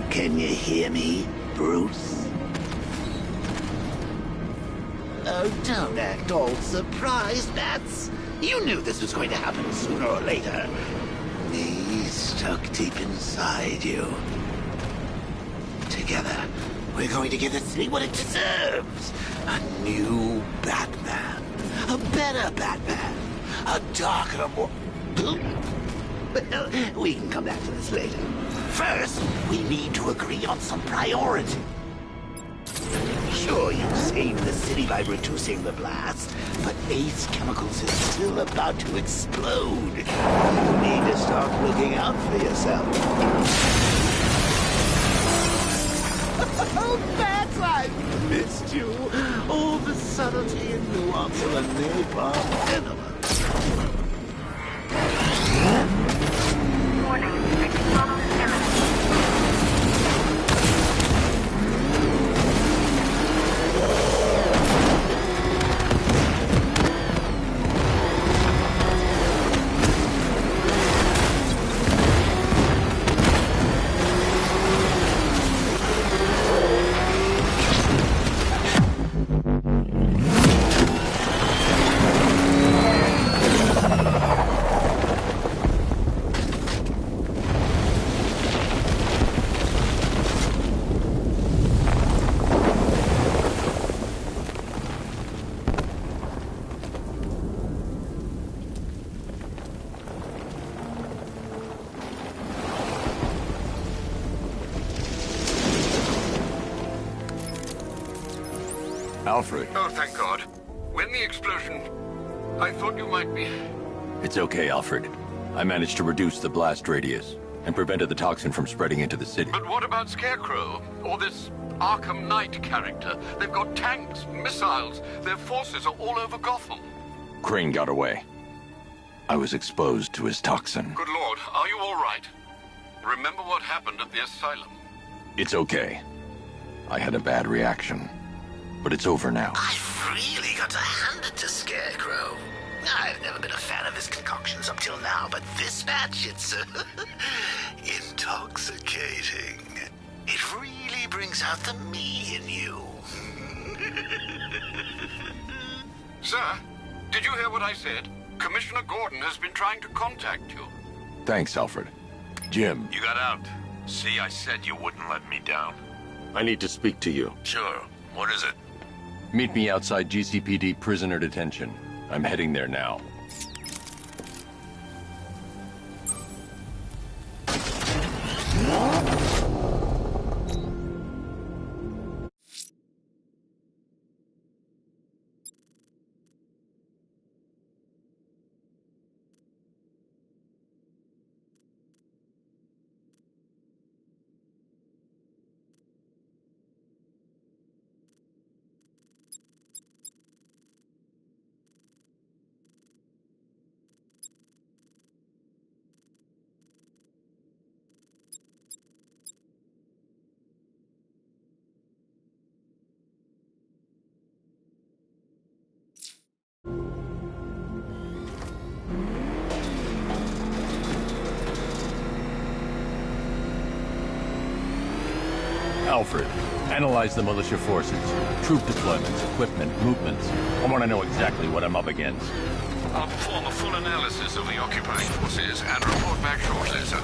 Can you hear me, Bruce? Oh, don't act all surprised, Bats. You knew this was going to happen sooner or later. He's stuck deep inside you. Together, we're going to give the city what it deserves. A new Batman. A better Batman. A darker, more... Well, we can come back to this later. First, we need to agree on some priority. Sure, you saved the city by reducing the blast, but Ace Chemicals is still about to explode. You need to start looking out for yourself. Oh, Bats, I've missed you. All the subtlety and nuance of a napalm enema. Alfred. Oh, thank God. When the explosion... I thought you might be... It's okay, Alfred. I managed to reduce the blast radius and prevented the toxin from spreading into the city. But what about Scarecrow? Or this Arkham Knight character? They've got tanks, missiles. Their forces are all over Gotham. Crane got away. I was exposed to his toxin. Good Lord, are you all right? Remember what happened at the asylum? It's okay. I had a bad reaction. But it's over now. I've really got to hand it to Scarecrow. I've never been a fan of his concoctions up till now, but this batch, it's intoxicating. It really brings out the me in you. Sir, did you hear what I said? Commissioner Gordon has been trying to contact you. Thanks, Alfred. Jim. You got out. See, I said you wouldn't let me down. I need to speak to you. Sure. What is it? Meet me outside GCPD prisoner detention. I'm heading there now. Alfred, analyze the militia forces, troop deployments, equipment, movements. I want to know exactly what I'm up against. I'll perform a full analysis of the occupying forces and report back shortly, sir.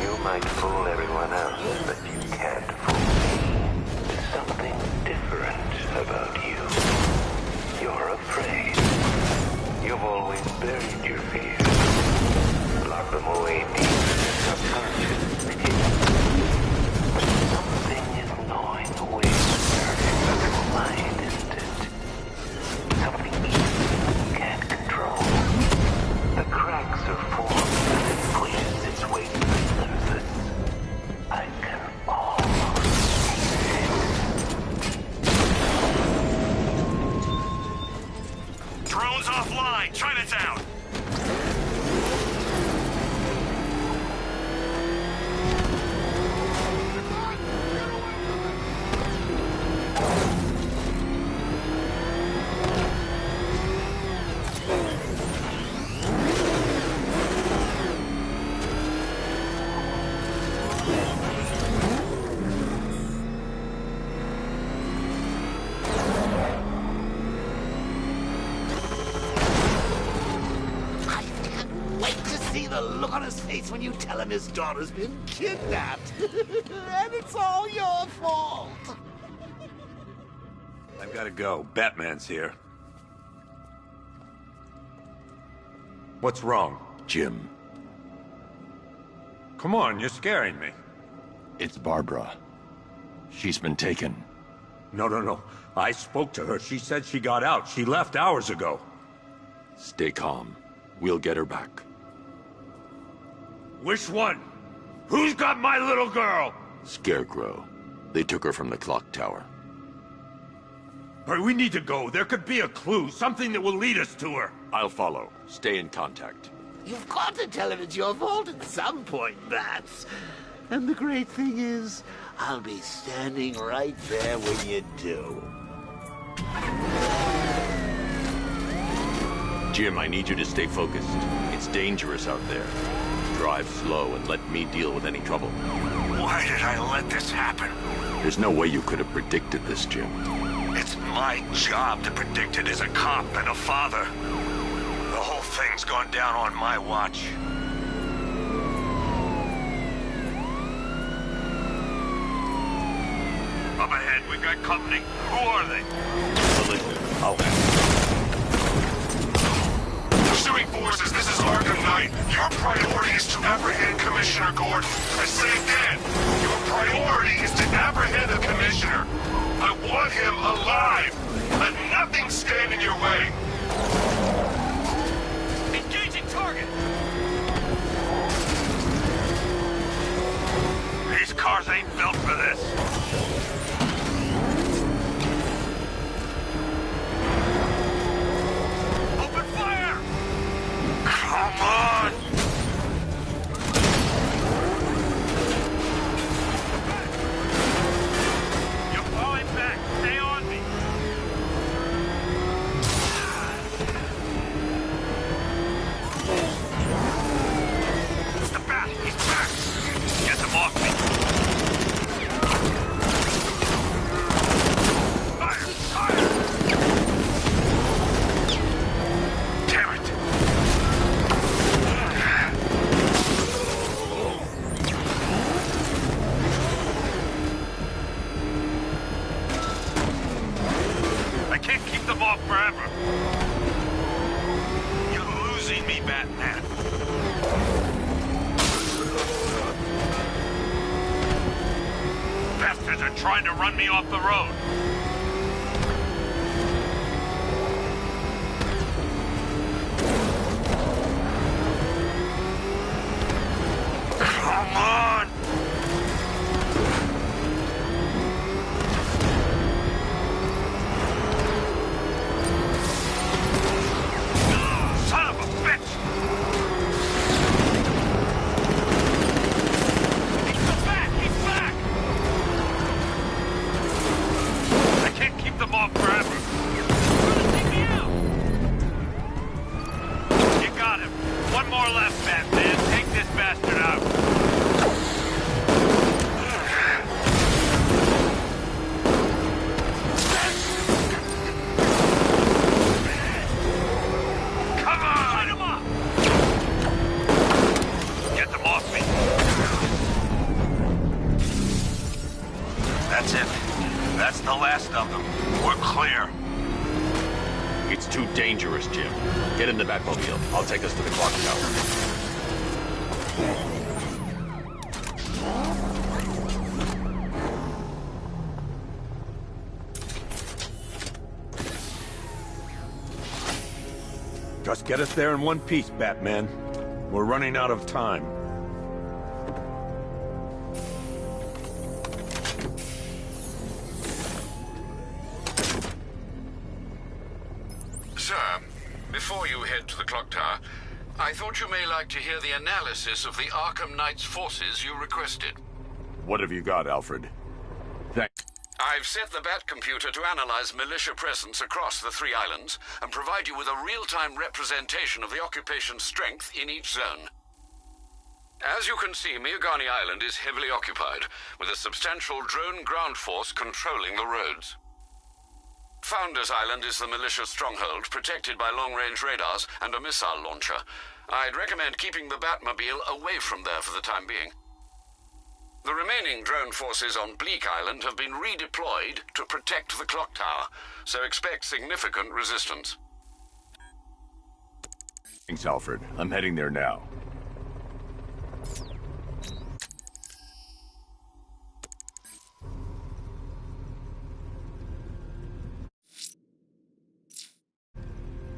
You might fool everyone else, but you can't fool me. There's something different about you. You're afraid. You've always buried your fears. Lock them away deep in your subconscious. But something is gnawing away at your mind, isn't it? Something you can't control. The cracks are formed as it pushes its way to the surface. I can almost see it. Drones offline! Chinatown! look on his face when you tell him his daughter's been kidnapped. And it's all your fault. I've got to go. Batman's here. What's wrong? Jim, Come on, you're scaring me. it's Barbara. She's been taken. No. I spoke to her. She said she got out. She left hours ago. Stay calm. We'll get her back. Which one? Who's got my little girl? Scarecrow. They took her from the clock tower. All right, we need to go. There could be a clue, something that will lead us to her. I'll follow. Stay in contact. You've got to tell him it's your fault at some point, Bats. And the great thing is, I'll be standing right there when you do. Jim, I need you to stay focused. It's dangerous out there. Drive slow and let me deal with any trouble. Why did I let this happen? There's no way you could have predicted this, Jim. It's my job to predict it as a cop and a father. The whole thing's gone down on my watch. Up ahead, we've got company. Who are they? Melissa, I'll handle Pursuing forces, this is Arkham Knight. Your priority is to apprehend Commissioner Gordon. I say again, your priority is to apprehend the Commissioner. I want him alive. Let nothing stand in your way. Engaging target. These cars ain't built for this. Open fire! Come on! You're falling back. Stay on me. It's the bat. He's back. Get them off me. Fire! Fire! Damn it! I can't keep them off forever. You're losing me, Batman. Bastards are trying to run me off the road. Come on! Son of a bitch! He's back! He's back! I can't keep them off forever. Take me out! You got him. One more left, Batman. Take this bastard out. Come on! Light him up! Get them off me. That's it. That's the last of them. We're clear. It's too dangerous, Jim. Get in the Batmobile. I'll take us to the clock tower. Just get us there in one piece, Batman. We're running out of time. Sir, before you head to the clock tower, I thought you may like to hear the analysis of the Arkham Knight's forces you requested. What have you got, Alfred? Thanks. I've set the Bat computer to analyze militia presence across the three islands and provide you with a real-time representation of the occupation's strength in each zone. As you can see, Miagani Island is heavily occupied, with a substantial drone ground force controlling the roads. Founders Island is the militia stronghold, protected by long-range radars and a missile launcher. I'd recommend keeping the Batmobile away from there for the time being. The remaining drone forces on Bleak Island have been redeployed to protect the clock tower, so expect significant resistance. Thanks, Alfred. I'm heading there now.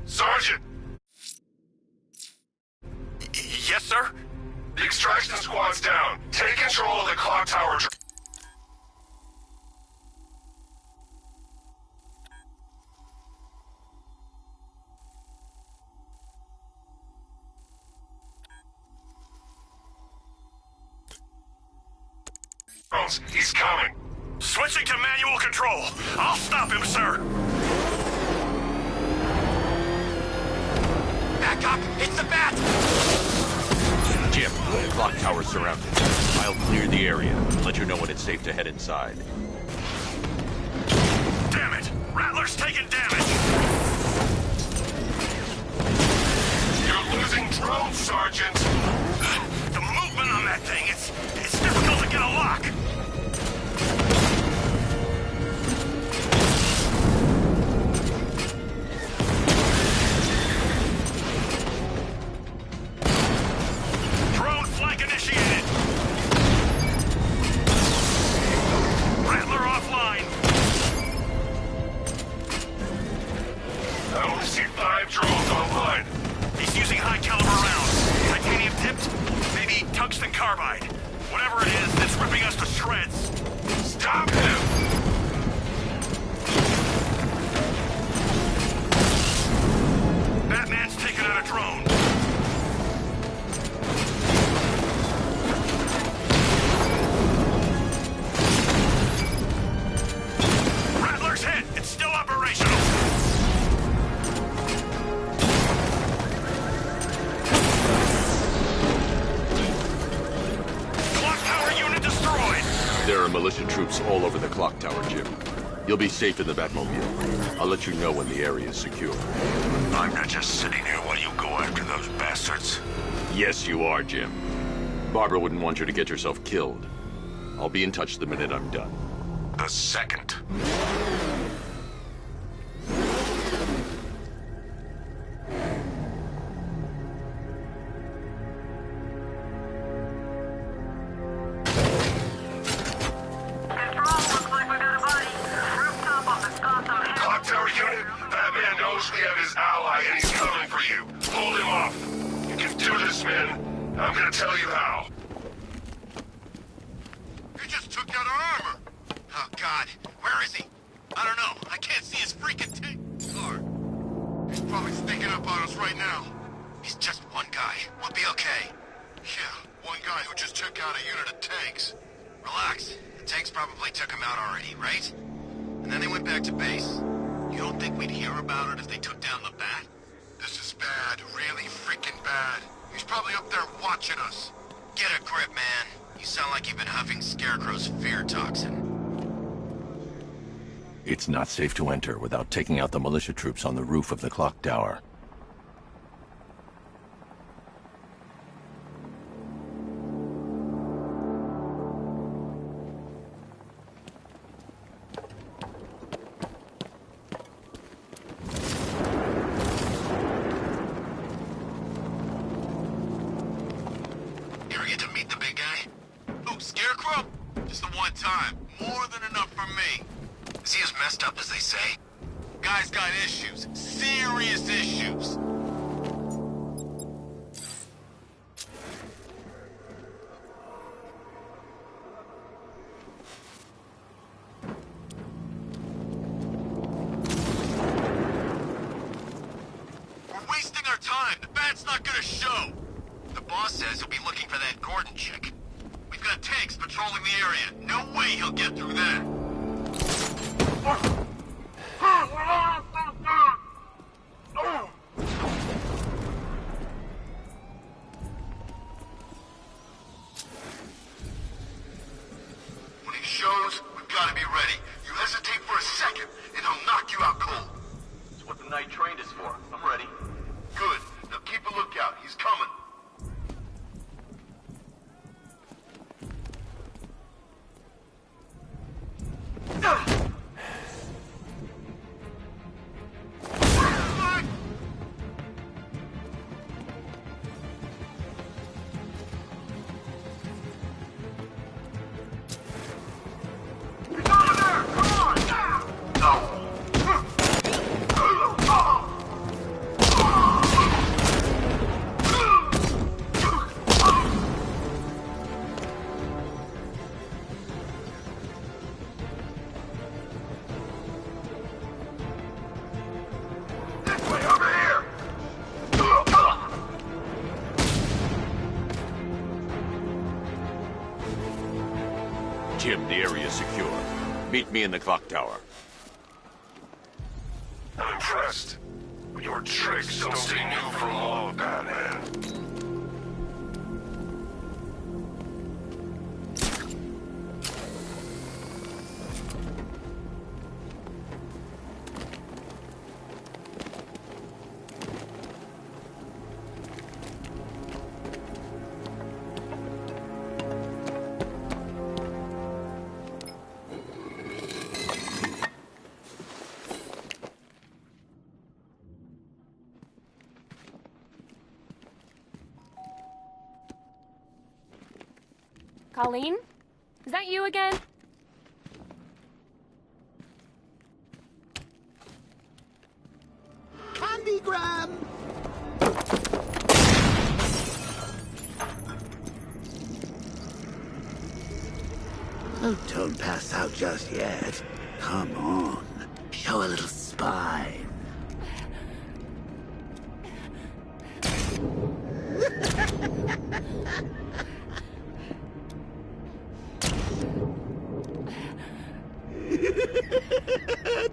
Sergeant! Yes, sir? The extraction squad's down. Take control of the clock tower. He's coming. Switching to manual control. I'll stop him, sir. Back up! It's the bat! Jim, the clock tower's surrounded. I'll clear the area and let you know when it's safe to head inside. Damn it! Rattler's taking damage! You're losing drones, Sergeant. The movement on that thing, it's difficult to get a lock. Drone flank initiated. Rattler offline. I only see 5 drones online. He's using high caliber rounds. Titanium tipped? Maybe tungsten carbide. Whatever it is, it's ripping us to shreds. Stop him! Batman's taking out a drone. Rattler's hit. It's still operational. Clock tower unit destroyed. There are militia troops all over the clock tower, Jim. You'll be safe in the Batmobile. I'll let you know when the area is secure. I'm not just sitting here while you go after those bastards. Yes, you are, Jim. Barbara wouldn't want you to get yourself killed. I'll be in touch the minute I'm done. The second. Clock tower unit, Batman knows we have his ally and he's coming for you. Hold him off. You can do this, man. I'm gonna tell you how. He just took out our armor. Oh, God. Where is he? I don't know. I can't see his freaking car. He's probably sneaking up on us right now. He's just one guy. We'll be okay. Yeah, one guy who just took out a unit of tanks. Relax. The tanks probably took him out already, right? And then they went back to base. You don't think we'd hear about it if they took down the bat? This is bad. Really freaking bad. He's probably up there watching us. Get a grip, man. You sound like you've been huffing Scarecrow's fear toxin. It's not safe to enter without taking out the militia troops on the roof of the clock tower. You ever get to meet the big guy? Oh, Scarecrow? Just the one time. More than enough for me. Is he as messed up as they say? Guy's got issues. Serious issues. We're wasting our time. The bat's not gonna show. The boss says he'll be looking for that Gordon chick. We've got tanks patrolling the area. No way he'll get through that. When he shows, we've got to be ready. You hesitate for a second, and he'll knock you out Jim, the area is secure. Meet me in the clock tower. I'm impressed. Your tricks don't stay new for long, Batman. Colleen? Is that you again? Candygram! Oh, don't pass out just yet. Come on. Show a little spine.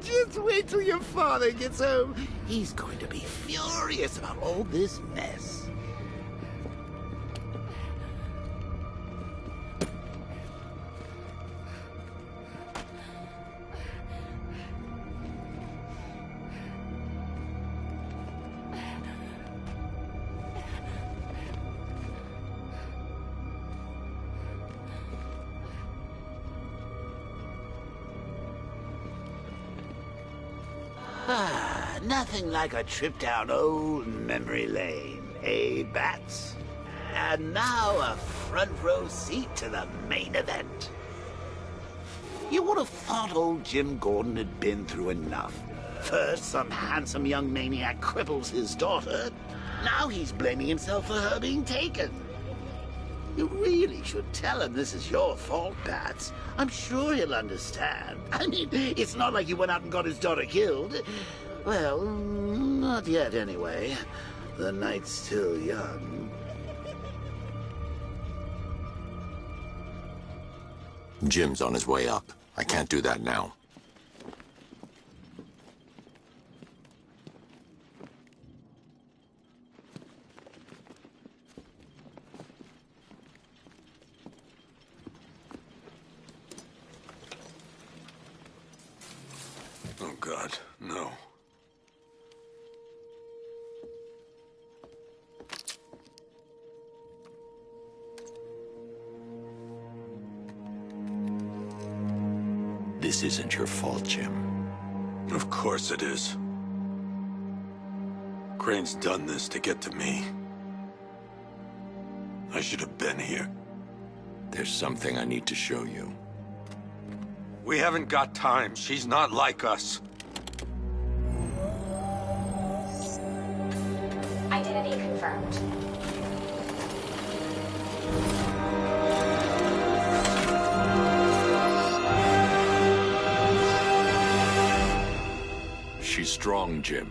Just wait till your father gets home. He's going to be furious about all this mess. Nothing like a trip down old memory lane, eh, Bats? And now a front row seat to the main event. You would have thought old Jim Gordon had been through enough. First, some handsome young maniac cripples his daughter. Now he's blaming himself for her being taken. You really should tell him this is your fault, Bats. I'm sure he'll understand. I mean, it's not like you went out and got his daughter killed. Well, not yet anyway. The night's still young. Jim's on his way up. I can't do that now. Oh, God, no. This isn't your fault, Jim. Of course it is. Crane's done this to get to me. I should have been here. There's something I need to show you. We haven't got time. She's not like us. Identity confirmed. She's strong, Jim.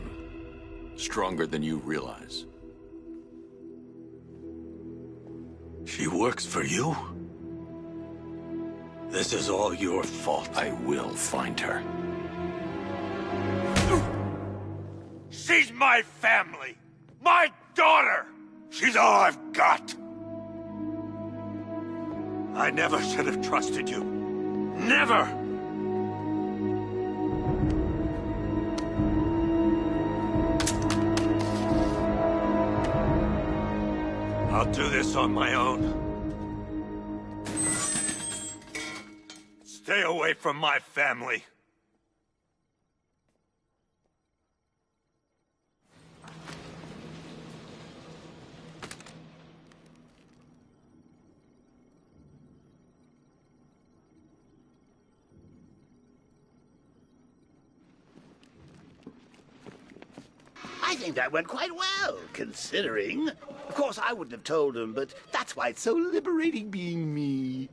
Stronger than you realize. She works for you? This is all your fault. I will find her. She's my family! My daughter! She's all I've got! I never should have trusted you. Never! I'll do this on my own. Stay away from my family. I think that went quite well, considering. Of course, I wouldn't have told him, but that's why it's so liberating being me.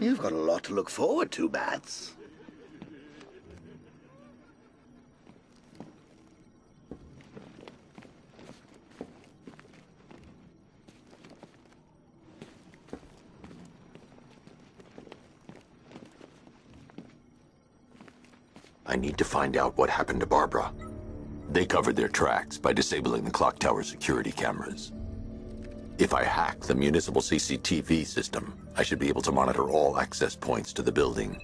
You've got a lot to look forward to, Bats. I need to find out what happened to Barbara. They covered their tracks by disabling the clock tower security cameras. If I hack the municipal CCTV system, I should be able to monitor all access points to the building.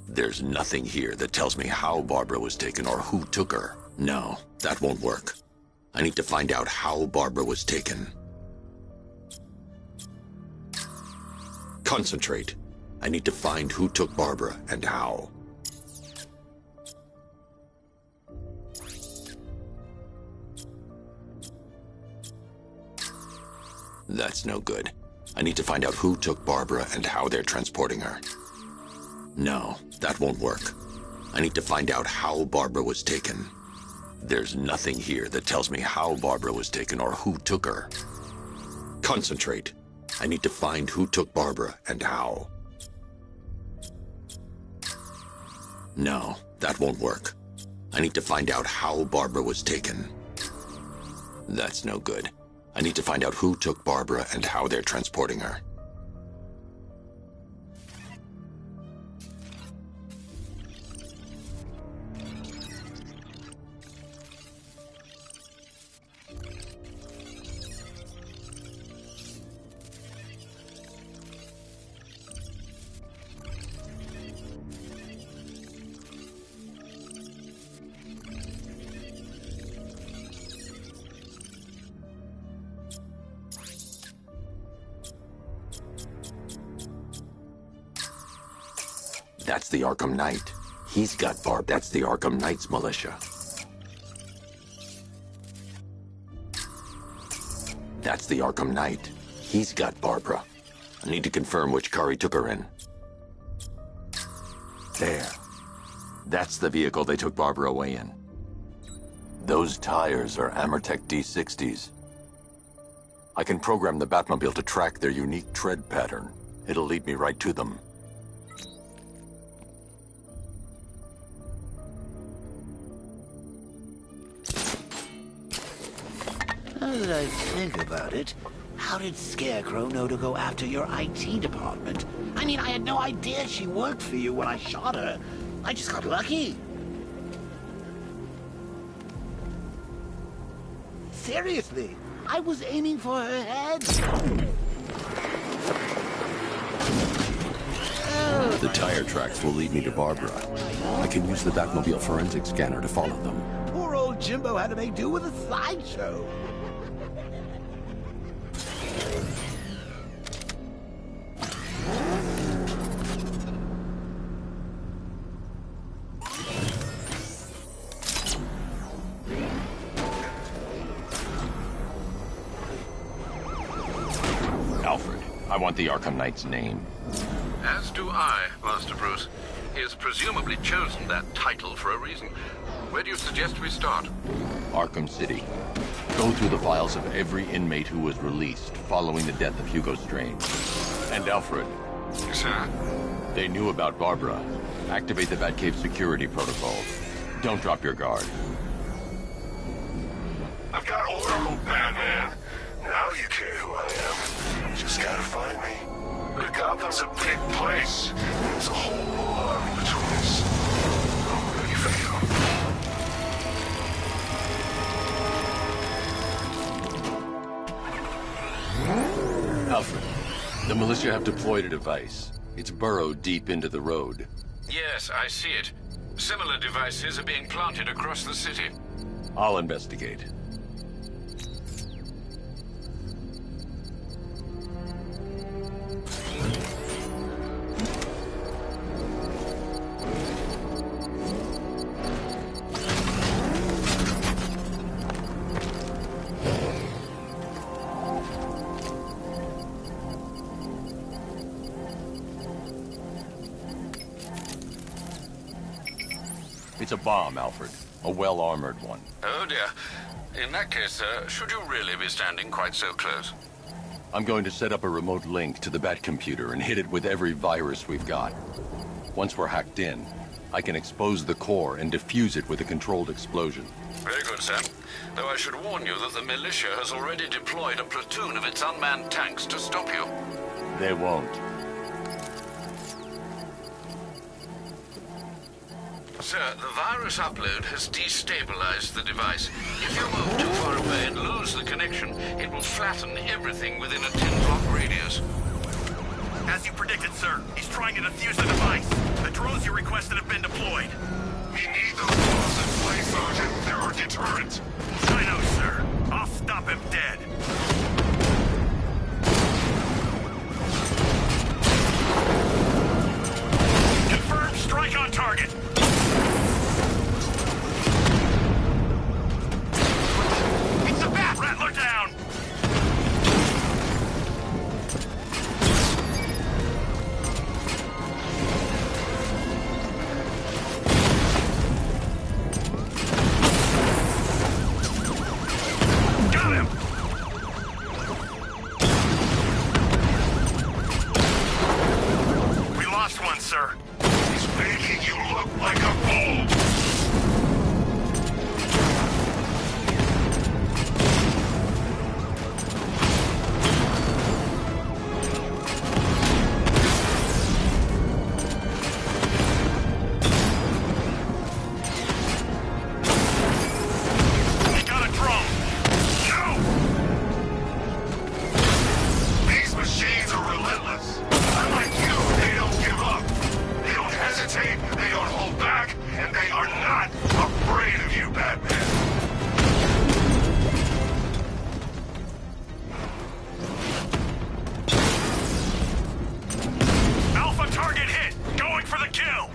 There's nothing here that tells me how Barbara was taken or who took her. No, that won't work. I need to find out how Barbara was taken. Concentrate. I need to find who took Barbara and how. That's no good. I need to find out who took Barbara and how they're transporting her. No, that won't work. I need to find out how Barbara was taken. There's nothing here that tells me how Barbara was taken or who took her. Concentrate. I need to find who took Barbara and how. No, that won't work. I need to find out how Barbara was taken. That's no good. I need to find out who took Barbara and how they're transporting her. That's the Arkham Knight. He's got Barb. That's the Arkham Knight's militia. That's the Arkham Knight. He's got Barbara. I need to confirm which car he took her in. There. That's the vehicle they took Barbara away in. Those tires are Amertech D60s. I can program the Batmobile to track their unique tread pattern. It'll lead me right to them. Now that I think about it, how did Scarecrow know to go after your IT department? I mean, I had no idea she worked for you when I shot her. I just got lucky. Seriously, I was aiming for her head. The tire tracks will lead me to Barbara. I can use the Batmobile forensic scanner to follow them. Poor old Jimbo had to make do with a slideshow. Alfred, I want the Arkham Knight's name. As do I, Master Bruce. He has presumably chosen that title for a reason. Where do you suggest we start? Arkham City. Go through the files of every inmate who was released following the death of Hugo Strange. And Alfred. Sir? They knew about Barbara. Activate the Batcave security protocols. Don't drop your guard. I've got Oracle, Batman. Now you care who I am. Just gotta find me. But Gotham's a big place. There's a whole army between us. I'm ready for you. Alfred, the militia have deployed a device. It's burrowed deep into the road. Yes, I see it. Similar devices are being planted across the city. I'll investigate. It's a bomb, Alfred. A well-armored one. Oh dear. In that case, sir, should you really be standing quite so close? I'm going to set up a remote link to the Bat computer and hit it with every virus we've got. Once we're hacked in, I can expose the core and defuse it with a controlled explosion. Very good, sir. Though I should warn you that the militia has already deployed a platoon of its unmanned tanks to stop you. They won't. Sir, the virus upload has destabilized the device. If you move too far away and lose the connection, it will flatten everything within a 10-block radius. As you predicted, sir, he's trying to defuse the device. The drones you requested have been deployed. We need those laws in place, Sergeant. They're our deterrent. I know, sir. I'll stop him dead. Confirmed strike on target. It's a bat! Rattler down! Got him! We lost one, sir. He's making you look like a fool. We got a drone. No! These machines are relentless. Unlike you, they don't give up. They don't hesitate, they don't hold back, and they are not afraid of you, Batman. Alpha target hit. Going for the kill.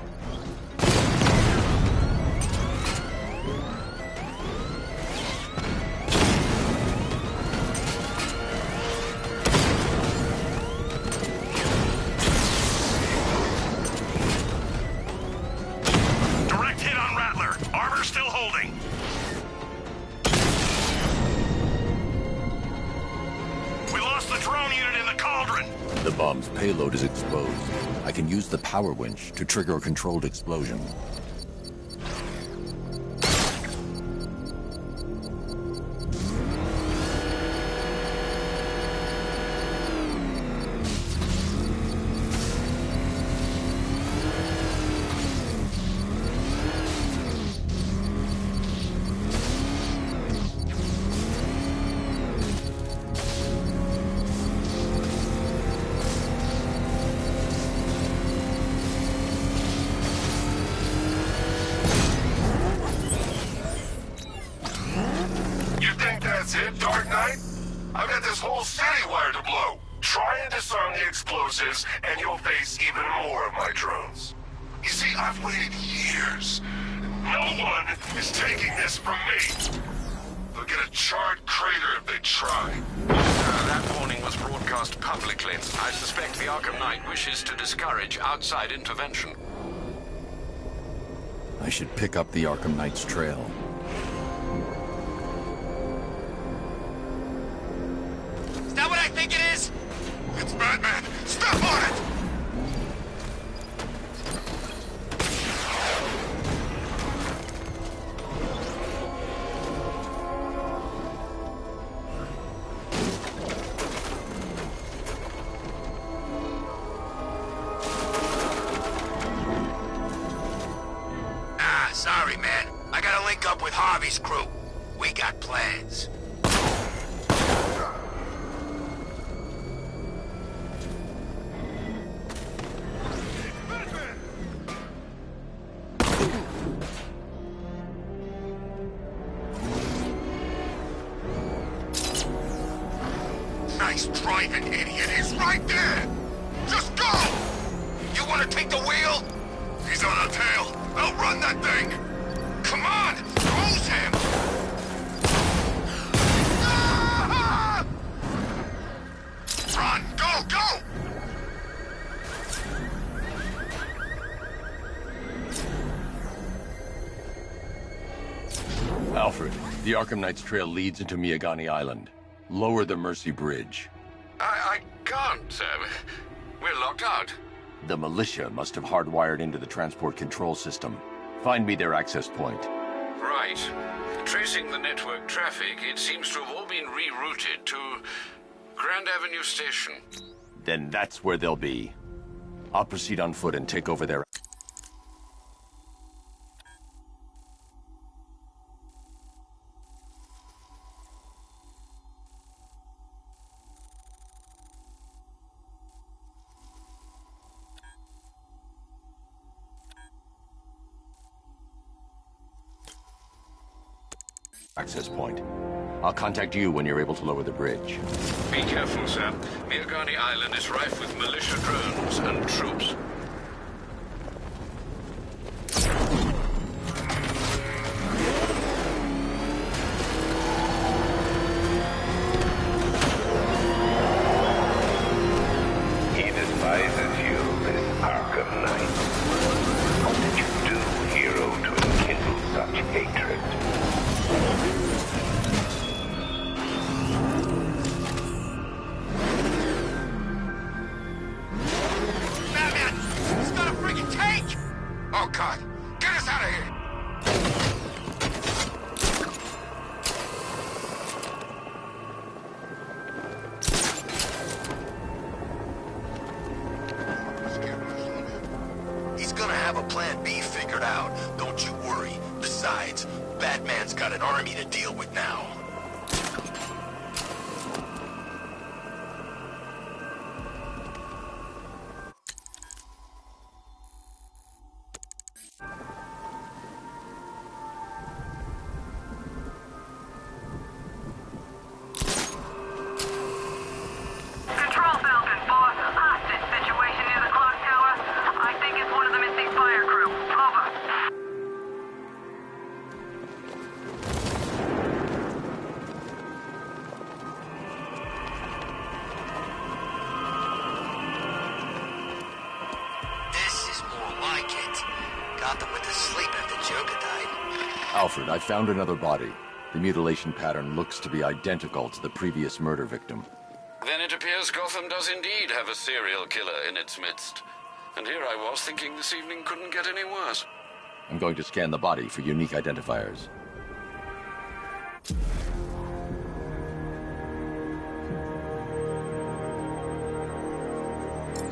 Direct hit on Rattler. Armor still holding. We lost the drone unit in the cauldron. The bomb's payload is exposed. I can use the power winch to trigger a controlled explosion. You think that's it, Dark Knight? I've got this whole city wired to blow. Try and disarm the explosives, and you'll face even more of my drones. You see, I've waited years. No one is taking this from me. They'll get a charred crater if they try. That warning was broadcast publicly. I suspect the Arkham Knight wishes to discourage outside intervention. I should pick up the Arkham Knight's trail. Is that what I think it is? It's Batman! Step on it! Sorry, man. I gotta link up with Harvey's crew. We got plans. Nice driving, idiot. He's right there. Just go! You wanna take the wheel? He's on our tail. Outrun that thing! Come on! Close him! Ah! Run! Go! Go! Alfred, the Arkham Knight's trail leads into Miagani Island. Lower the Mercy Bridge. I can't, sir. We're locked out. The militia must have hardwired into the transport control system. Find me their access point. Right. right. Tracing the network traffic, it seems to have all been rerouted to Grand Avenue Station. Then that's where they'll be. I'll proceed on foot and take over their... access point. I'll contact you when you're able to lower the bridge. Be careful, sir. Miagani Island is rife with militia drones and troops. He despises you, this Arkham Knight. What did you do, hero, to enkindle such hatred? Batman! He's got a freaking tank! Oh, God. Get us out of here! He's gonna have a plan B figured out. Don't you worry. Besides, Batman's got an army to deal with now. Control Falcon, boss. Hostage situation near the clock tower. I think it's one of the missing fire crew. Over. This is more like it. Gotham went to sleep after Joker died. Alfred, I found another body. The mutilation pattern looks to be identical to the previous murder victim. Then it appears Gotham does indeed have a serial killer in its midst. And here I was thinking this evening couldn't get any worse. I'm going to scan the body for unique identifiers.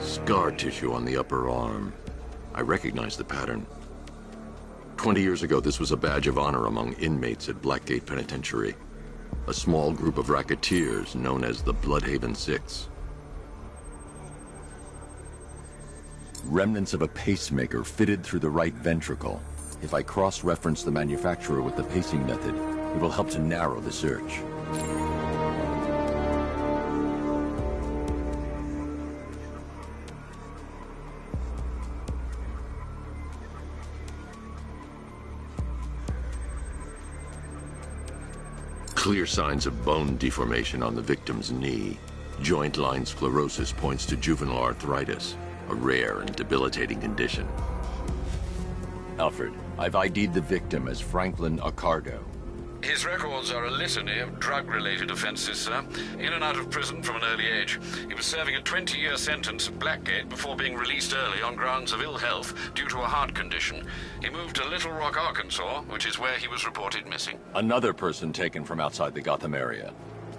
Scar tissue on the upper arm. I recognize the pattern. 20 years ago, this was a badge of honor among inmates at Blackgate Penitentiary. A small group of racketeers known as the Bloodhaven Six. Remnants of a pacemaker fitted through the right ventricle. If I cross-reference the manufacturer with the pacing method, it will help to narrow the search. Clear signs of bone deformation on the victim's knee. Joint line sclerosis points to juvenile arthritis, a rare and debilitating condition. Alfred, I've ID'd the victim as Franklin Accardo. His records are a litany of drug-related offenses, sir. In and out of prison from an early age. He was serving a 20-year sentence at Blackgate before being released early on grounds of ill health due to a heart condition. He moved to Little Rock, Arkansas, which is where he was reported missing. Another person taken from outside the Gotham area.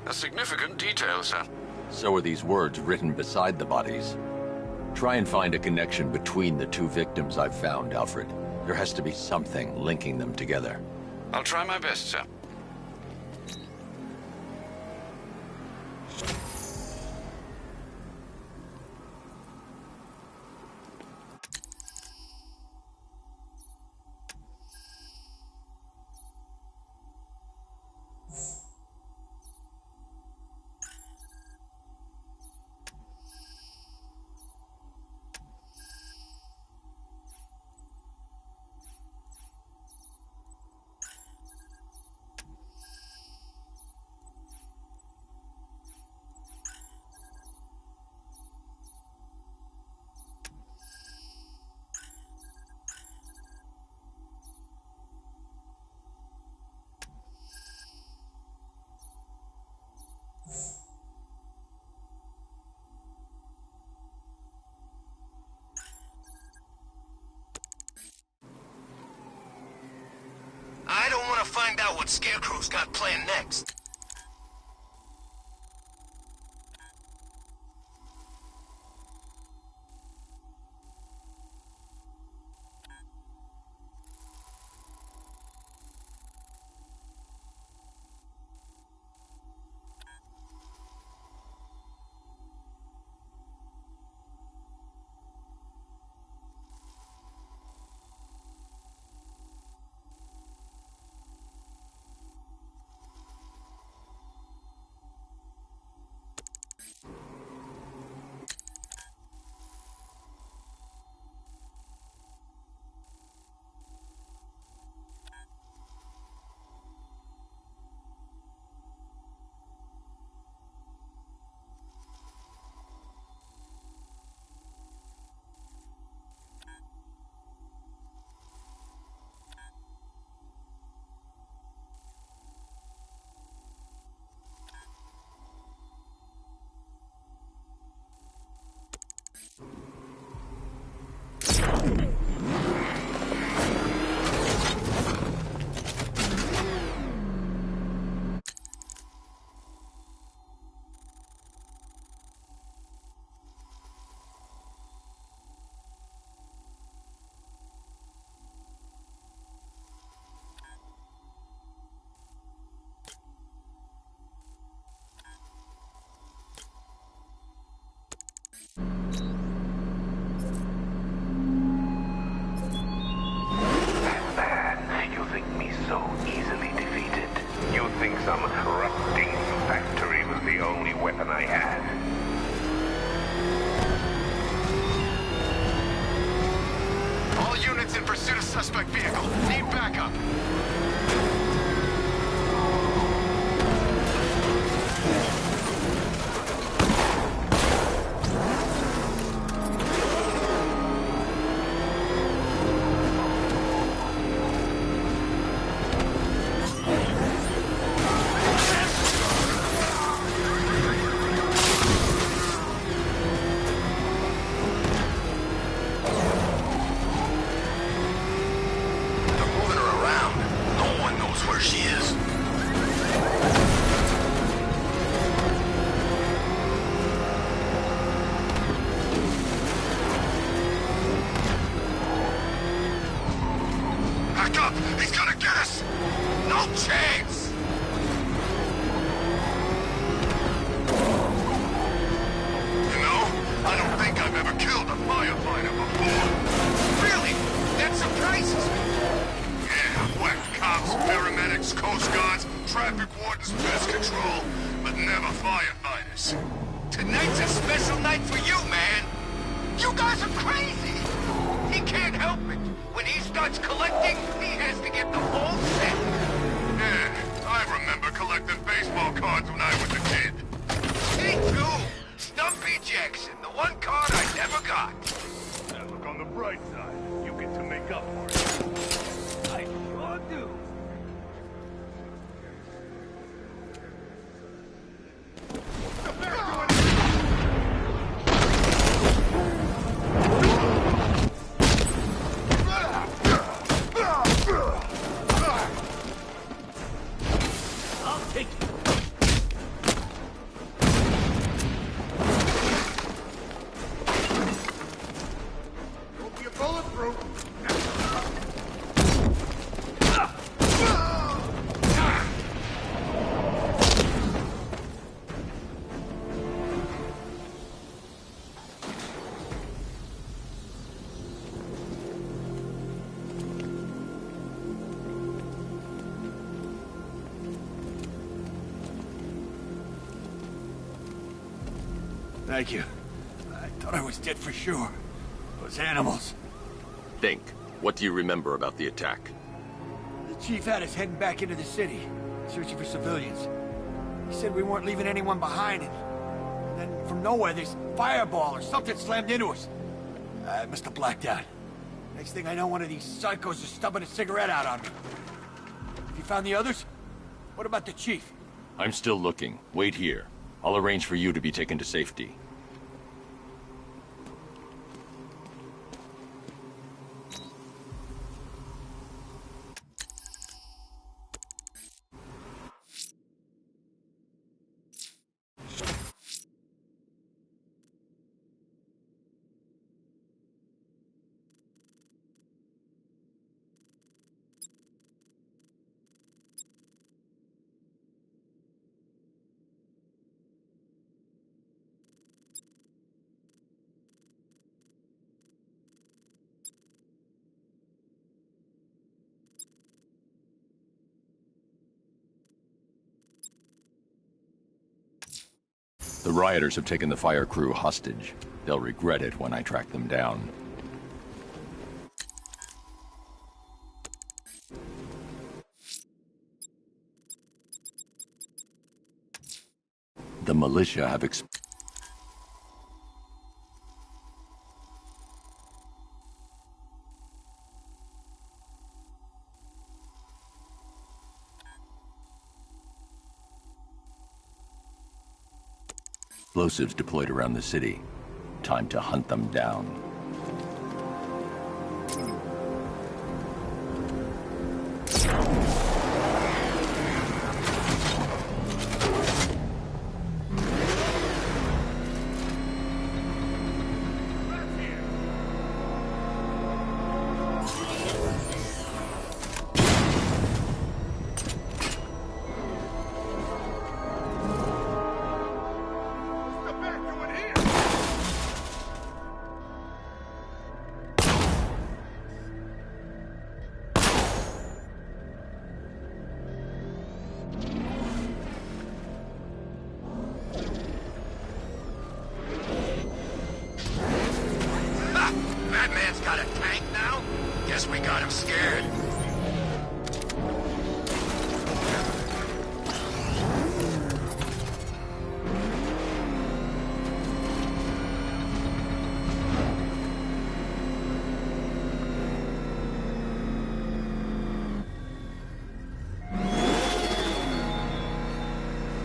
A significant detail, sir. So are these words written beside the bodies. Try and find a connection between the two victims I've found, Alfred. There has to be something linking them together. I'll try my best, sir. gotta find out what Scarecrow's got planned next. You think me so easily defeated? You think some rusting factory was the only weapon I had? All units in pursuit of suspect vehicle. Need backup. Back up! He's gonna get us! No chance! You know, I don't think I've ever killed a firefighter before. Really? That surprises me. Yeah, whacked cops, paramedics, coast guards, traffic wardens, pest control, but never firefighters. Tonight's a special night for you, man. You guys are crazy. He can't help it. When he starts collecting, he has to get the whole set. Yeah, I remember collecting baseball cards when I was a kid. Me too. Stumpy Jackson, the one card I never got. Now look on the bright side. You get to make up for it. I sure do. Thank you. I thought I was dead for sure. Those animals. Think. What do you remember about the attack? The chief had us heading back into the city, searching for civilians. He said we weren't leaving anyone behind, and then from nowhere this fireball or something slammed into us. I must have blacked out. Next thing I know, one of these psychos is stubbing a cigarette out on me. Have you found the others? What about the chief? I'm still looking. Wait here. I'll arrange for you to be taken to safety. The rioters have taken the fire crew hostage. They'll regret it when I track them down. The militia have explosives deployed around the city. Time to hunt them down.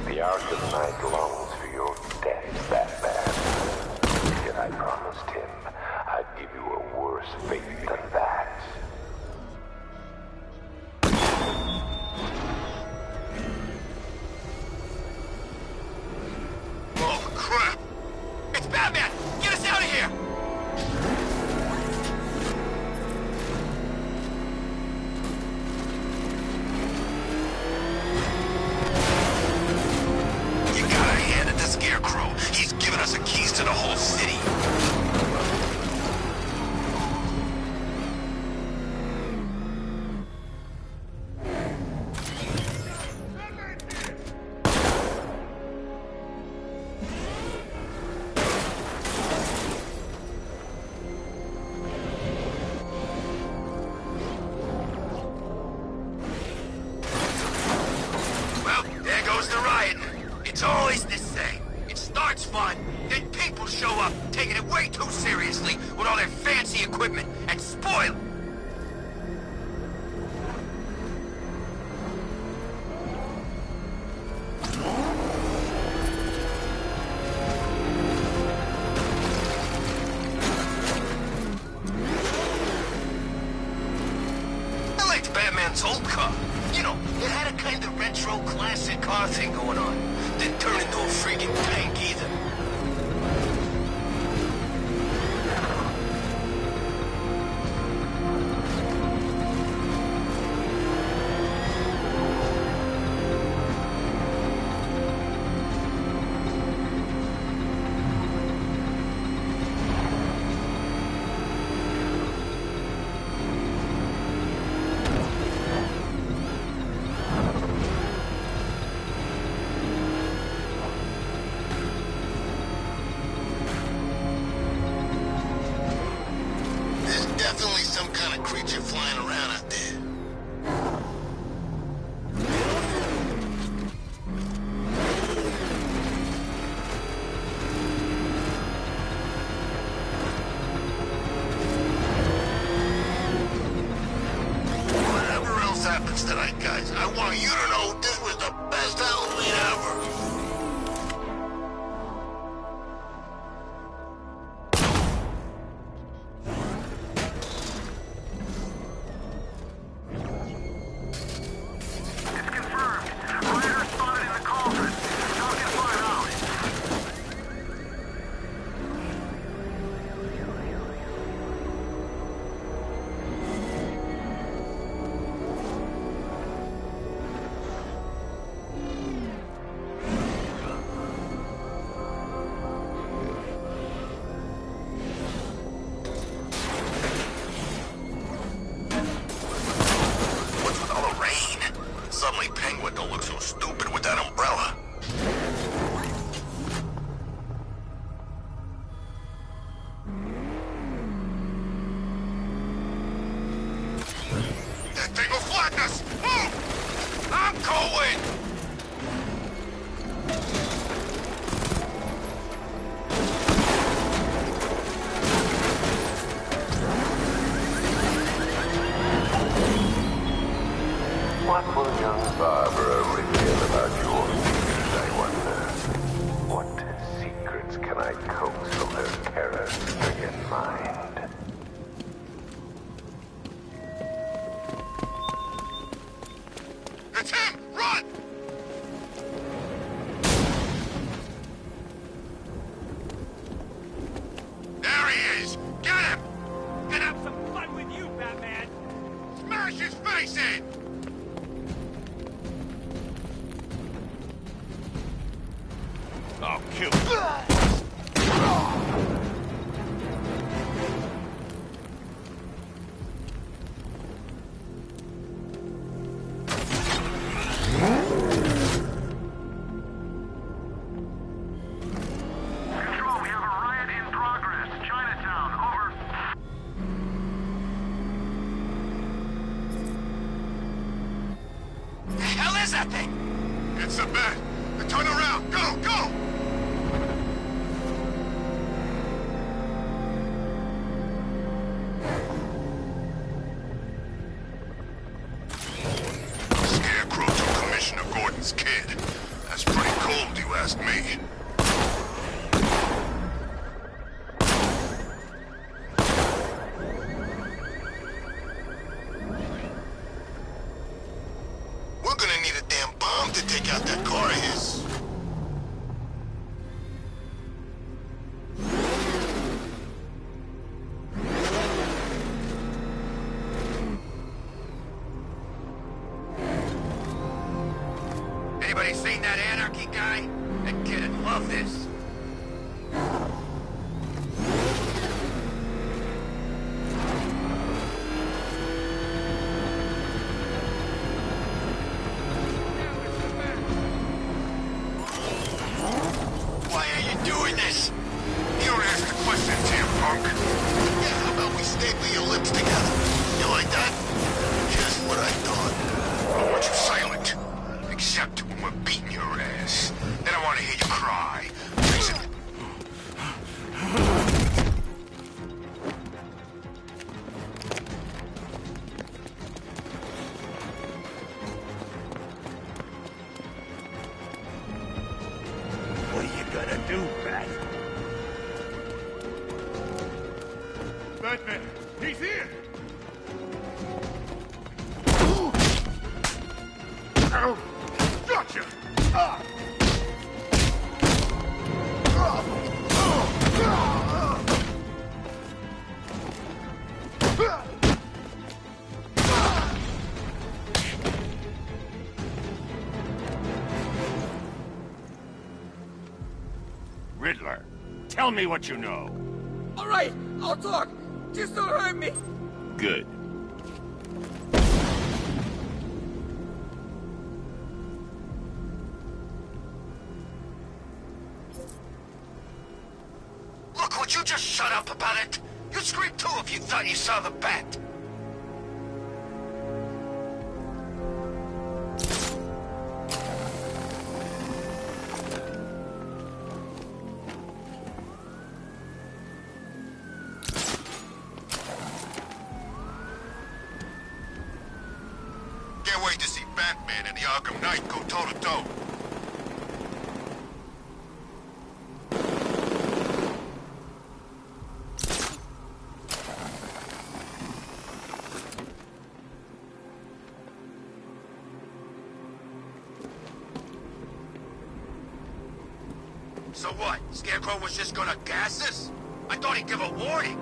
The Arkham Knight longs for your death, Batman. Yet I promised him I'd give you a worse fate than that. Oh, crap! It's Batman! Get us out of here! Scarecrow. He's given us the keys to the whole city. Well, there goes the riot. It's always the same. Starts fun, then people show up, taking it way too seriously with all their fancy equipment, and spoil it. I liked Batman's old car. You know, it had a kind of retro classic car thing going on. Didn't turn into a freaking tank either. Definitely some kind of creature flying around out there. Whatever else happens tonight, guys, I want you to know this was the best Halloween ever. madness! Move! I'm going! What will young Barbara reveal about your fears, I wonder? What secrets can I coax from her terror-stricken mind? It's him! Run! There he is! Get him! Gonna have some fun with you, Batman! Smash his face in! I'll kill you. Control, we have a riot in progress. Chinatown, over. The hell is that thing? It's a bat. Turn around! Go! Go! Scarecrow took Commissioner Gordon's kid. That's pretty cold, you ask me. We're gonna need a damn bomb to take out that car of his. Anybody seen that anarchy guy? That kid'd love this. Why are you doing this? You don't ask the questions here, punk. Yeah, how about we staple your lips together? You like that? Just what I thought. I want you silent. Except when we're beating your ass. Then I want to hear you cry. Reason. What are you gonna do, Bat? Batman, he's here! Gotcha! Riddler, tell me what you know. All right, I'll talk. Just don't hurt me. Good. Look, would you just shut up about it? You'd scream too if you thought you saw the bat. Can't wait to see Batman and the Arkham Knight go toe-to-toe. So what? Scarecrow was just gonna gas us? I thought he'd give a warning.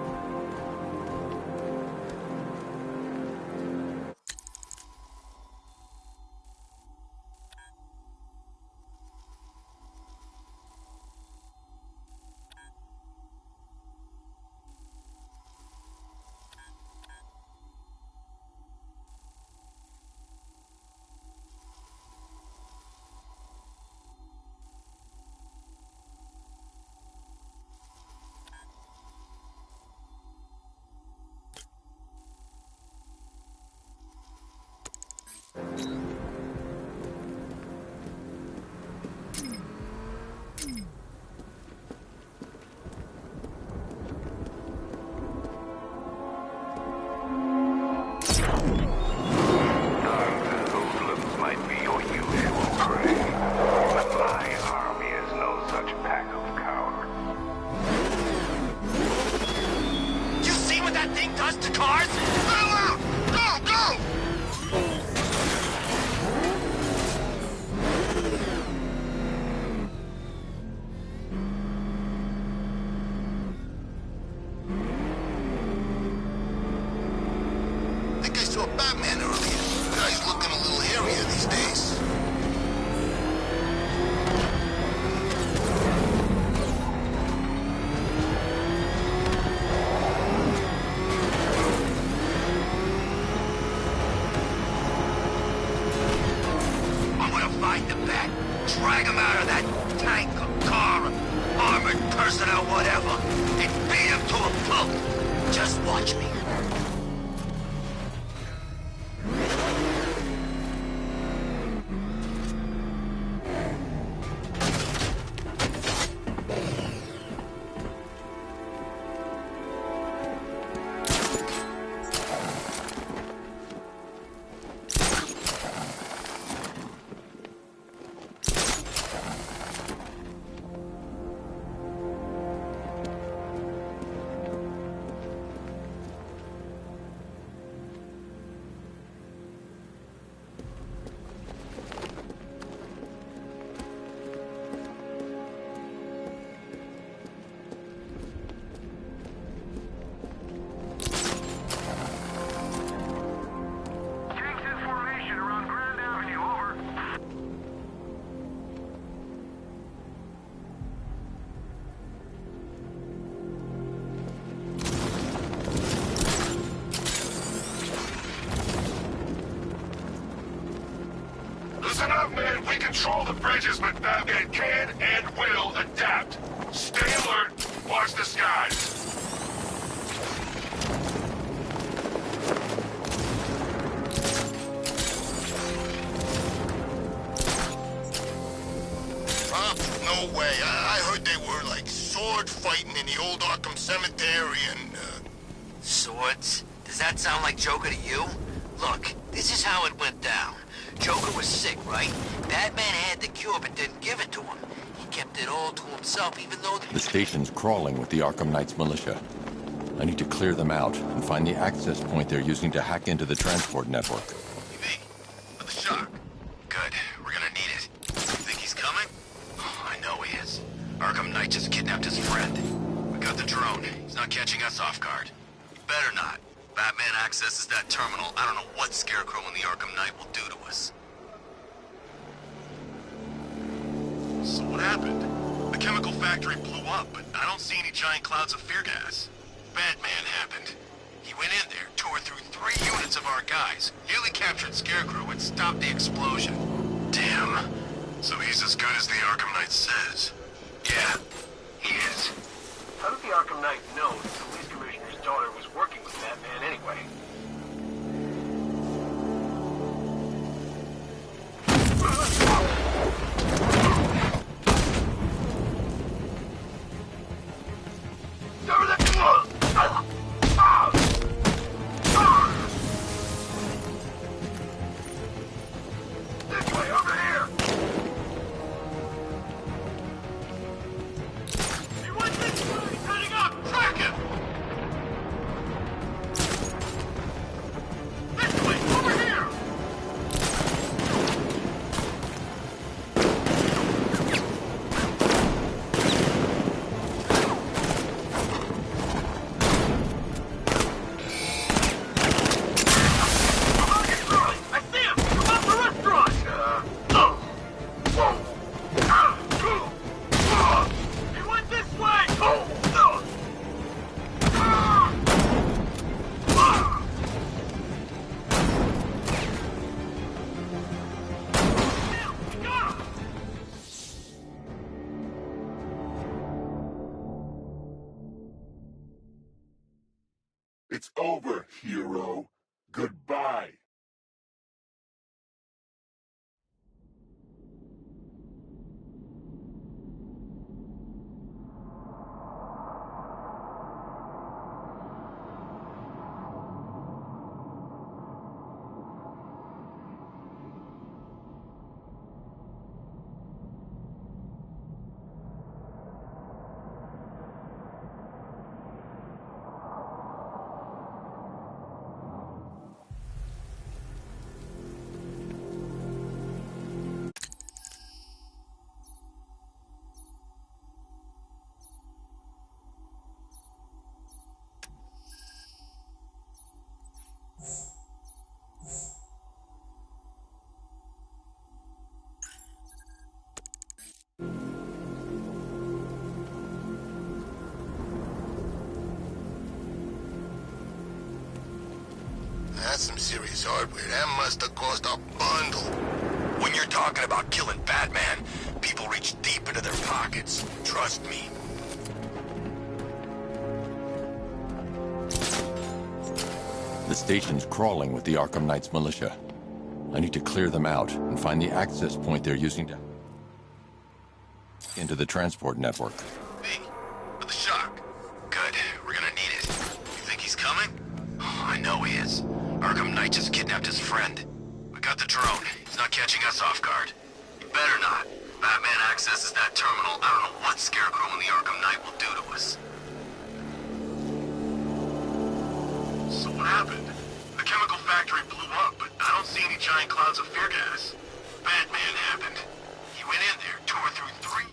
thing does to cars? Hell out! Go, go! I think I saw Batman earlier. The guy's looking a little hairier these days. Find the Bat, drag him out of that tank or car, or armored personnel, whatever, and beat him to a pulp. Just watch me. Listen up, men. We control the bridges, but Batman can and will adapt. Stay alert. Watch the skies. No way. I heard they were, like, sword fighting in the old Arkham Cemetery and, Swords? Does that sound like Joker to you? Look, this is how it went down. Joker was sick, right? Batman had the cure but didn't give it to him. He kept it all to himself, even though... The station's crawling with the Arkham Knight's militia. I need to clear them out and find the access point they're using to hack into the transport network. TV, with the shock. Good. We're gonna need it. You think he's coming? Oh, I know he is. Arkham Knight just kidnapped his friend. We got the drone. He's not catching us off guard. He better not. Batman accesses that terminal. I don't know what Scarecrow and the Arkham Knight will do to us. So what happened? The chemical factory blew up, but I don't see any giant clouds of fear gas. Batman happened. He went in there, tore through 3 units of our guys, nearly captured Scarecrow, and stopped the explosion. Damn. So he's as good as the Arkham Knight says. Yeah, he is. How did the Arkham Knight know that the police commissioner's daughter was working with Batman anyway? This way, over here! He went this way! He's heading up! Track him! This way! Over here! I see him! Come out the restaurant! He went this way! It's over, hero. Goodbye. series hardware. That must have cost a bundle. When you're talking about killing Batman, people reach deep into their pockets. Trust me. The station's crawling with the Arkham Knights militia. I need to clear them out and find the access point they're using to into the transport network. Hey, with the shock. Good. We're gonna need it. You think he's coming? Oh, I know he is. Arkham Knight just kidnapped his friend. We got the drone. He's not catching us off guard. You better not. Batman accesses that terminal. I don't know what Scarecrow and the Arkham Knight will do to us. So what happened? The chemical factory blew up, but I don't see any giant clouds of fear gas. Batman happened. He went in there, tore through 3.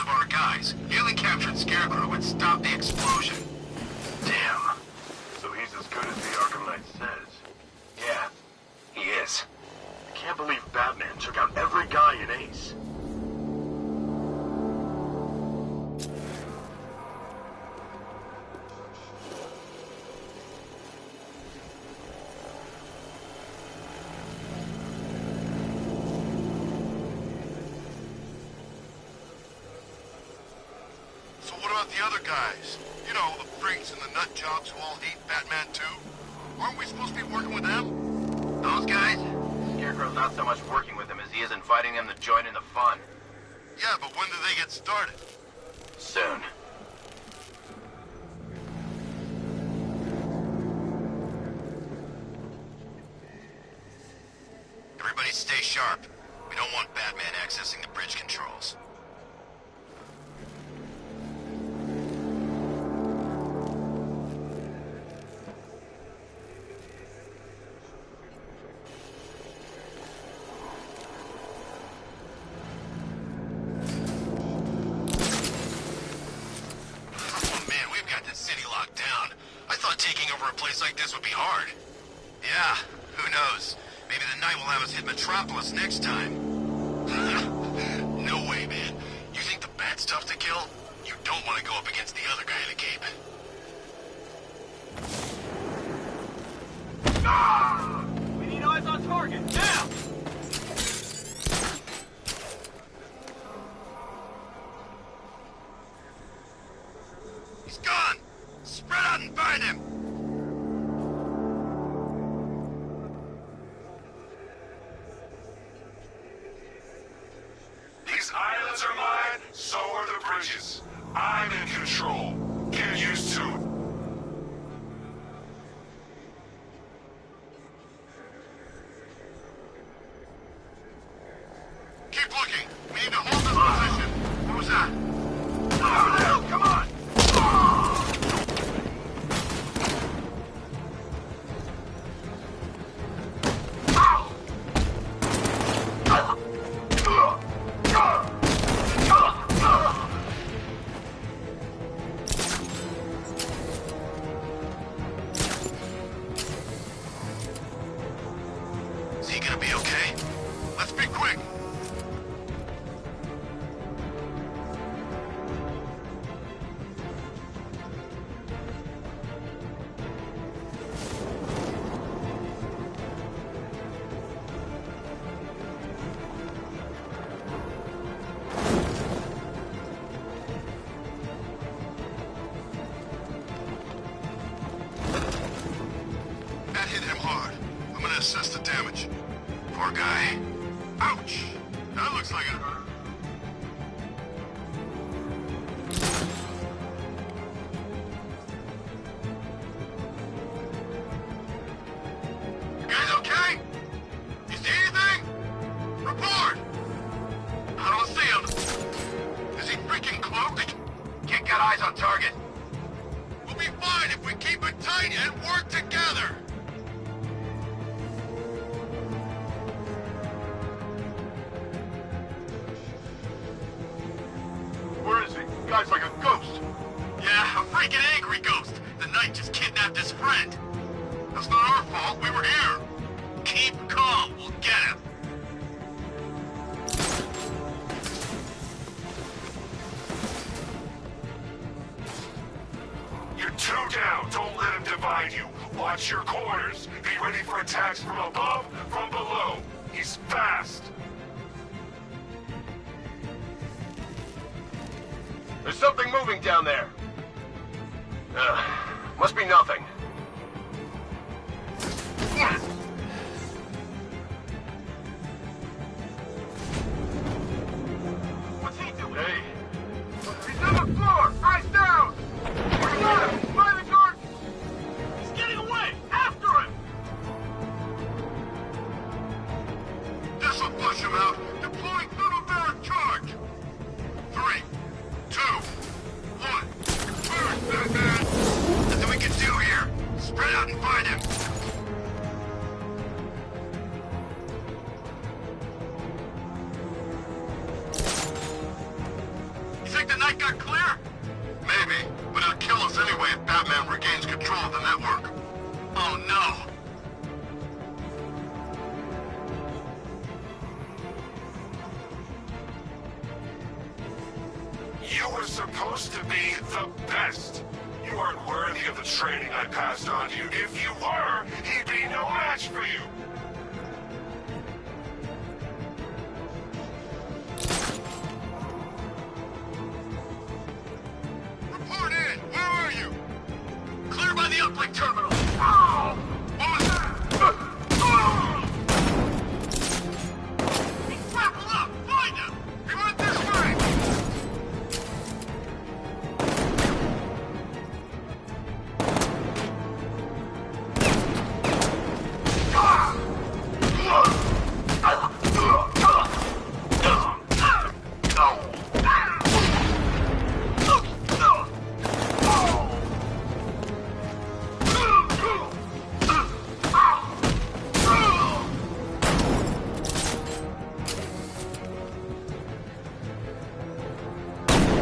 Of our guys nearly captured Scarecrow and stopped the explosion. Damn. So he's as good as the Arkham Knight says. Yeah, he is. I can't believe Batman took out every guy in Ace. So what about the other guys? You know, the freaks and the nut jobs who all hate Batman too? Aren't we supposed to be working with them? Those guys? Scarecrow's not so much working with them as he is inviting them to join in the fun. Yeah, but when do they get started? Soon. Everybody stay sharp. We don't want Batman accessing the bridge controls. Taking over a place like this would be hard. Yeah, who knows? Maybe the night will have us hit Metropolis next time. No way, man. You think the Bat's tough to kill? You don't want to go up against the other guy in the cape. Ah! We need eyes on target, now! He's gone! Spread out and find him! These islands are mine, so are the bridges. I'm in control. Get used to it. Keep looking. We need to hold this position. What was that? Oh, no! Come on! Is he gonna be okay? Let's be quick. That hit him hard. I'm gonna assess the damage. Poor guy. Ouch! That looks like it hurt. You guys okay? You see anything? Report! I don't see him. Is he freaking cloaked? Can't get eyes on target. We'll be fine if we keep it tight and work together. guy's like a ghost. Yeah, a freaking angry ghost. The Knight just kidnapped his friend. That's not our fault. We were here. Keep calm. We'll get him. You're two down. Don't let him divide you. Watch your corners. Be ready for attacks from above, from below. He's fast. There's something moving down there. Must be nothing. What's he doing? Hey. He's on the floor! Eyes down! We got him! By the guard! He's getting away! After him! This'll push him out. Deploying little barrack charge. 3, 2, 1. First, Batman! Nothing we can do here. Spread out and find him. You think the Knight got clear? Maybe, but it'll kill us anyway if Batman regains control of the network. Oh no! You were supposed to be the best. You aren't worthy of the training I passed on to you. If you were, he'd be no match for you. Report in! Where are you? Clear by the uplink terminal. Oh! What was that? He's grappled up! Find him! He went this way!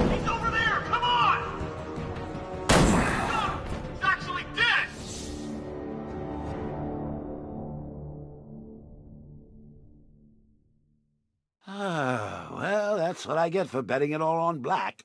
He's over there! Come on! He's actually dead! Ah, well, that's what I get for betting it all on black.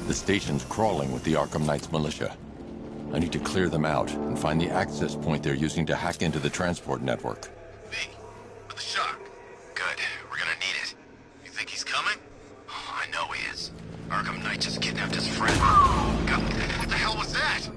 The station's crawling with the Arkham Knights militia. I need to clear them out and find the access point they're using to hack into the transport network. Me. With the shock. Good. We're gonna need it. You think he's coming? Oh, I know he is. Arkham Knight just kidnapped his friend. God, what the hell was that?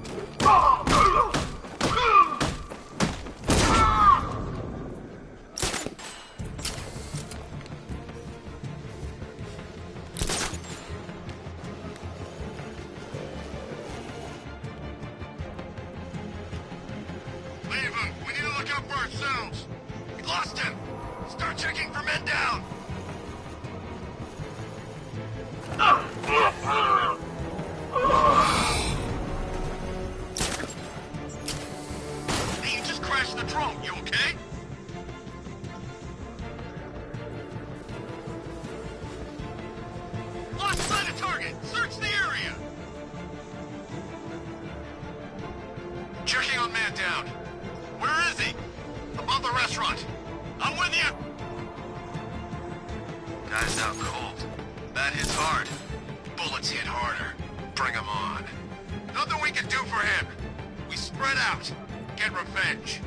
Leave him. We need to look out for ourselves. We lost him. Start checking for men down. Hey, you just crashed the drone. You okay? Lost sight of target. Search the area. Checking on man down. Where is he? Above the restaurant. I'm with you. Guy's out cold. That hits hard. Bullets hit harder. Bring him on. Nothing we can do for him. We spread out. Get revenge.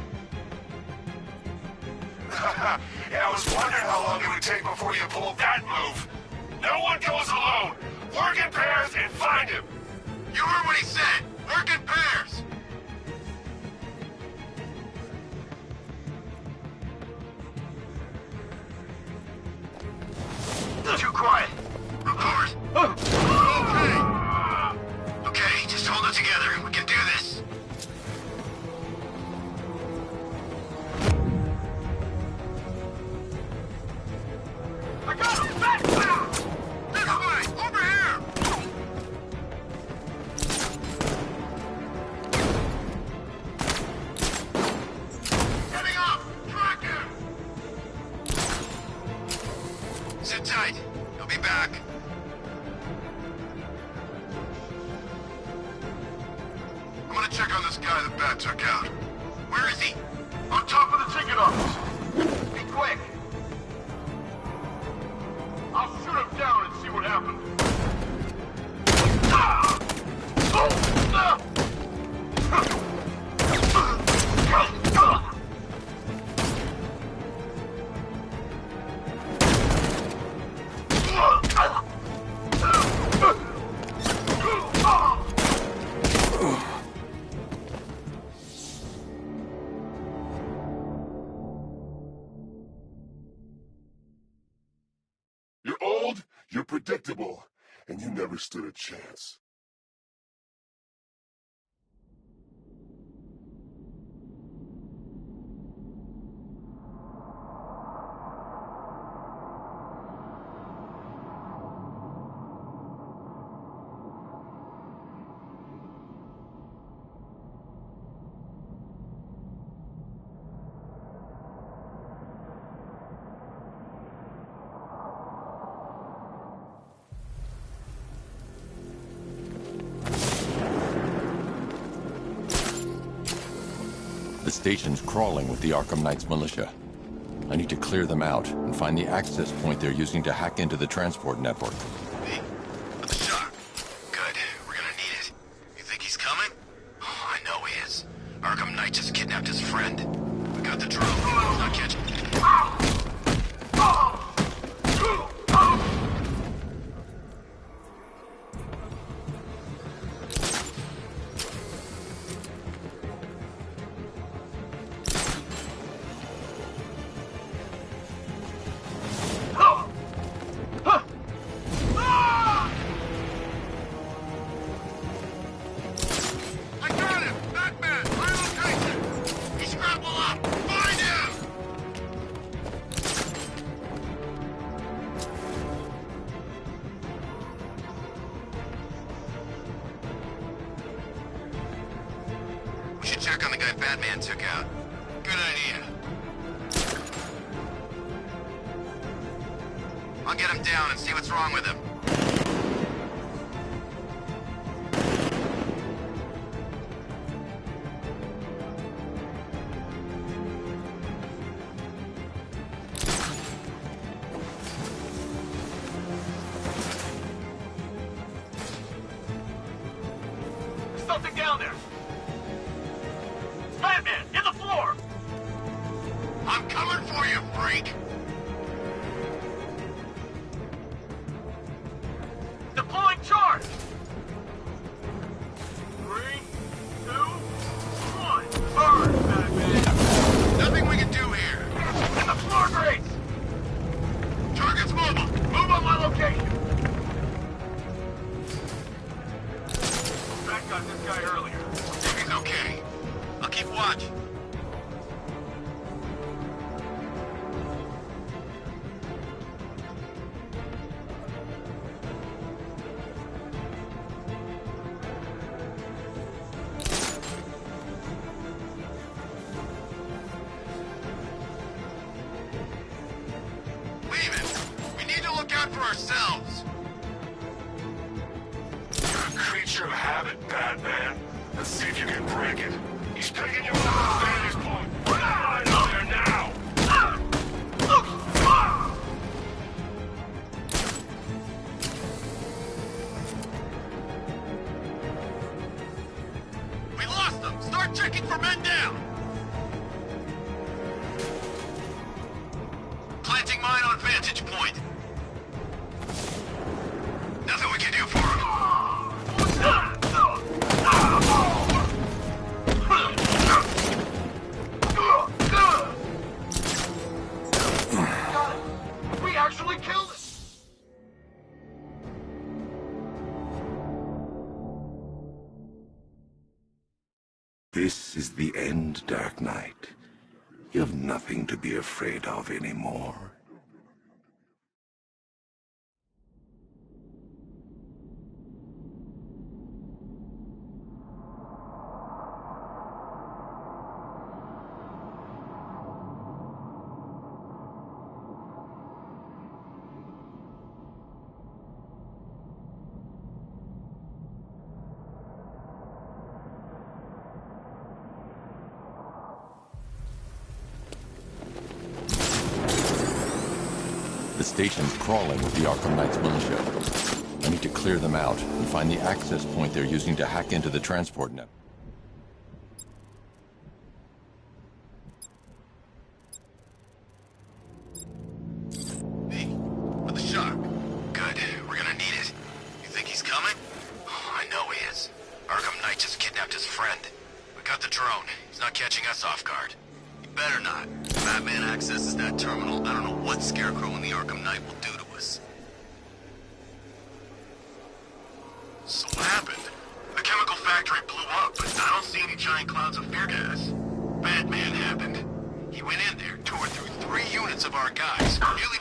Yeah, I was wondering how long it would take before you pulled that move. No one goes alone. Work in pairs and find him. You heard what he said. Work in pairs. Too quiet. Report. Okay. Okay, just hold it together. We can do this. I got him! Back! This way! Over here! Heading up! Track him! Sit tight. He'll be back. I'm gonna check on this guy the bat took out. Where is he? On top of the ticket office. Be quick. I'll shoot him down and see what happens. Ah! Oh! Ah! You're old, you're predictable, and you never stood a chance. The station's crawling with the Arkham Knights militia. I need to clear them out and find the access point they're using to hack into the transport network. Hey, with the shot. Good. We're gonna need it. You think he's coming? Oh, I know he is. Arkham Knight just kidnapped his friend. We got the drone. He's not catching. I got him! Batman! My location! He's scrambled up! Find him! We should check on the guy Batman took out. Good idea. I'll get him down and see what's wrong with him. Something down there! Batman, hit the floor! I'm coming for you, freak! Deploying charge! 3, 2, 1. Burn, Batman! Nothing we can do here. In the floor grates! Target's mobile. Move on my location! Bat got this guy earlier. If he's okay. I'll keep watch. Leave it. We need to look out for ourselves. You're a creature of habit, Batman. Let's see if you can break it. He's taking you out of the vantage point. Right out there now! We lost them. Start checking for men down. Planting mine on vantage point. Nothing we can do for him. This is the end, Dark Knight. You have nothing to be afraid of anymore. The station's crawling with the Arkham Knight's militia. I need to clear them out and find the access point they're using to hack into the transport net. Hey, with the shock. Good. We're gonna need it. You think he's coming? Oh, I know he is. Arkham Knight just kidnapped his friend. We got the drone. He's not catching us off guard. He better not. If Batman accesses that terminal, I don't know what Scarecrow and the Arkham Knight will do to us. So what happened? The chemical factory blew up, but I don't see any giant clouds of fear gas. Batman happened. He went in there, tore through 3 units of our guys, nearly...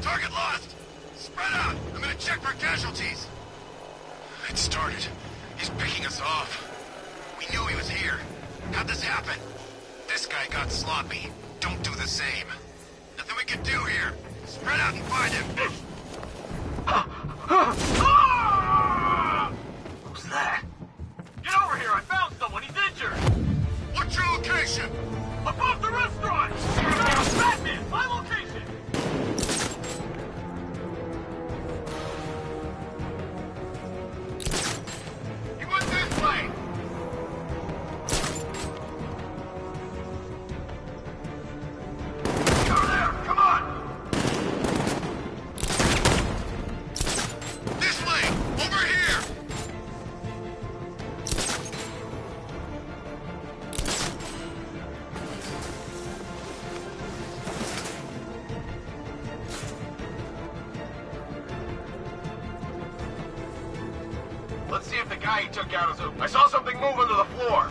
Target lost! Spread out! I'm gonna check for casualties! It started. He's picking us off. We knew he was here. How'd this happen? This guy got sloppy. Don't do the same. Nothing we can do here. Spread out and find him! Who's that? Get over here! I found someone! He's injured! What's your location? Above the restaurant! Batman! My location! He went this way! Over there! Come on! This way! Over here! Let's see if the guy he took out is open. I saw something move under the floor.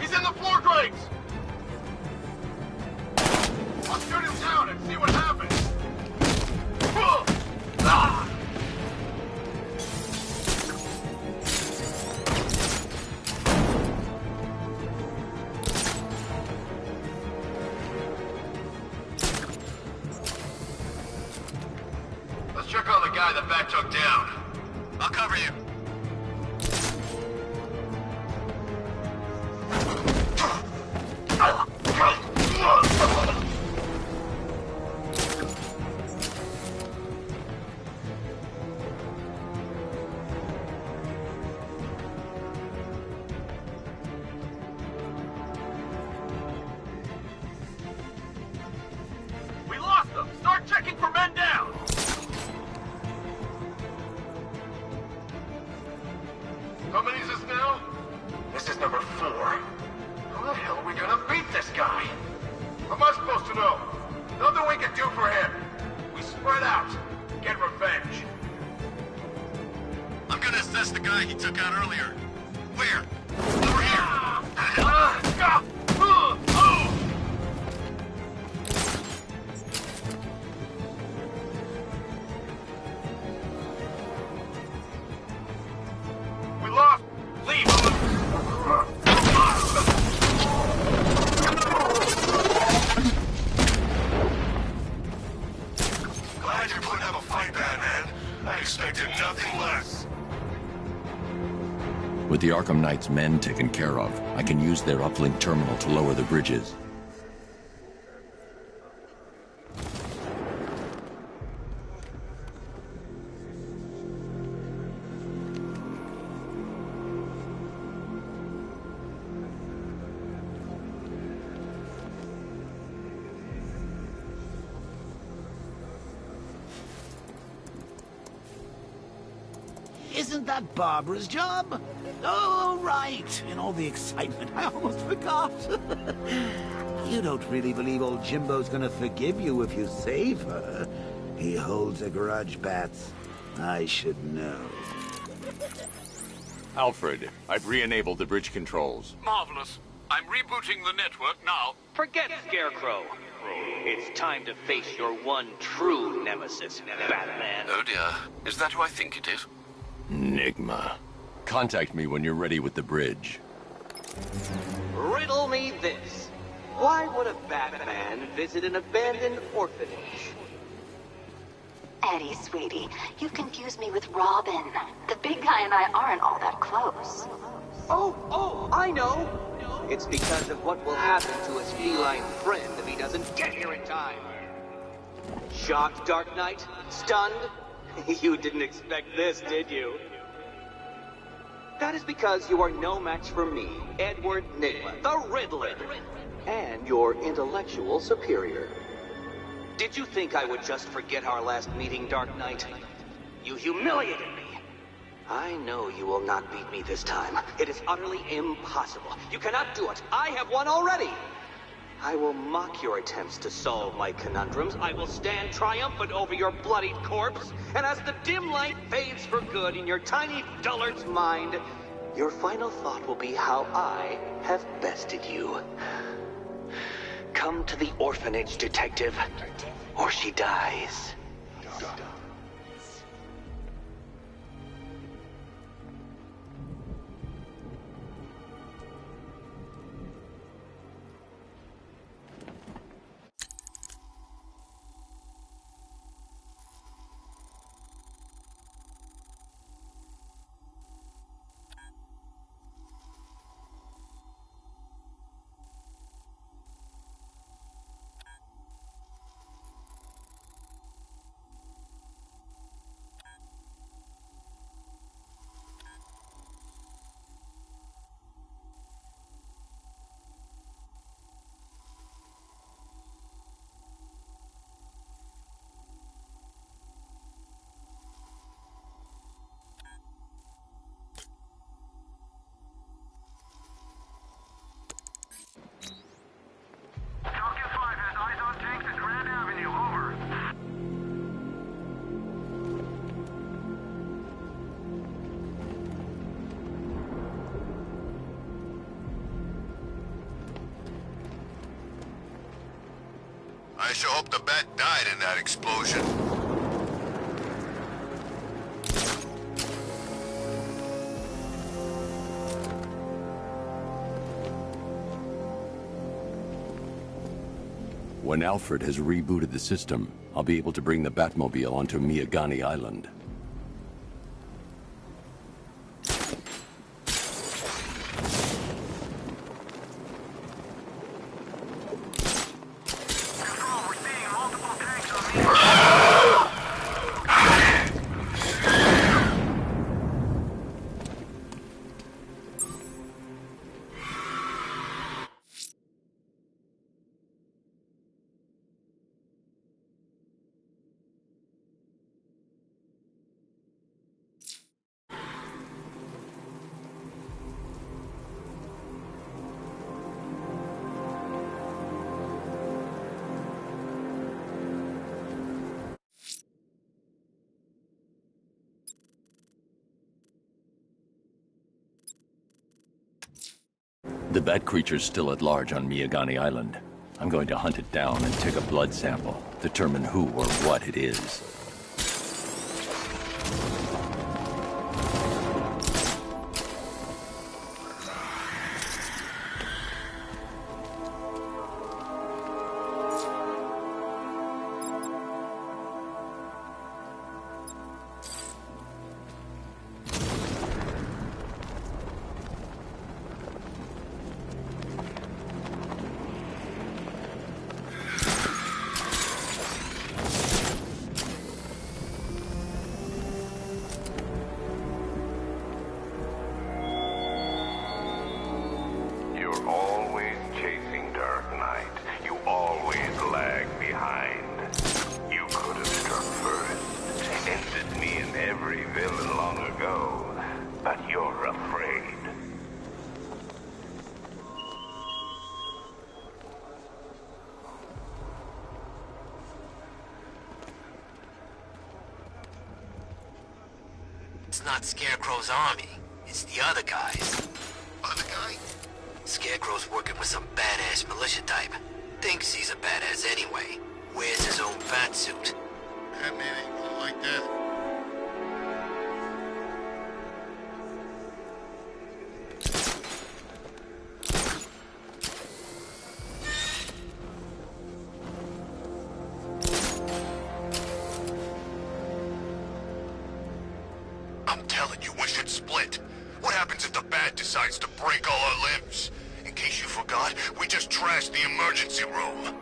He's in the floor grates! I'll shoot him down and see what happens. Ah! Let's check on the guy the bat took down. I'll cover you. We lost them! Start checking for men down! How many is this now? This is number 4. How the hell are we gonna beat this guy? How am I supposed to know? Nothing we can do for him. We spread out. Get revenge. I'm gonna assess the guy he took out earlier. Where? Over here! We lost. Leave. Glad you're putting up a fight, Batman. I expected nothing less. With the Arkham Knight's men taken care of, I can use their uplink terminal to lower the bridges. Isn't Isn't that Barbara's job? Oh, right. In all the excitement, I almost forgot. You don't really believe old Jimbo's gonna forgive you if you save her. He holds a grudge, Bats. I should know. Alfred, I've re-enabled the bridge controls. Marvelous. I'm rebooting the network now. Forget Scarecrow. It's time to face your one true nemesis, Batman. Oh dear. Is that who I think it is? Enigma. Contact me when you're ready with the bridge. Riddle me this. Why would a Batman visit an abandoned orphanage? Eddie, sweetie, you confused me with Robin. The big guy and I aren't all that close. Oh, I know! It's because of what will happen to his feline friend if he doesn't get here in time. Shocked, Dark Knight? Stunned? You didn't expect this, did you? That is because you are no match for me, Edward Nygma, the Riddler, and your intellectual superior. Did you think I would just forget our last meeting, Dark Knight? You humiliated me. I know you will not beat me this time. It is utterly impossible. You cannot do it. I have won already. I will mock your attempts to solve my conundrums. I will stand triumphant over your bloodied corpse. And as the dim light fades for good in your tiny dullard's mind, your final thought will be how I have bested you. Come to the orphanage, detective, or she dies. I sure hope the bat died in that explosion. When Alfred has rebooted the system, I'll be able to bring the Batmobile onto Miyagani Island. The bat creature's still at large on Miyagani Island. I'm going to hunt it down and take a blood sample, determine who or what it is. It's not Scarecrow's army. It's the other guys. Other guy? Scarecrow's working with some badass militia type. Thinks he's a badass anyway. Wears his own fat suit. That man ain't gonna like that. I'm telling you, we should split. What happens if the Bat decides to break all our limbs? In case you forgot, we just trashed the emergency room.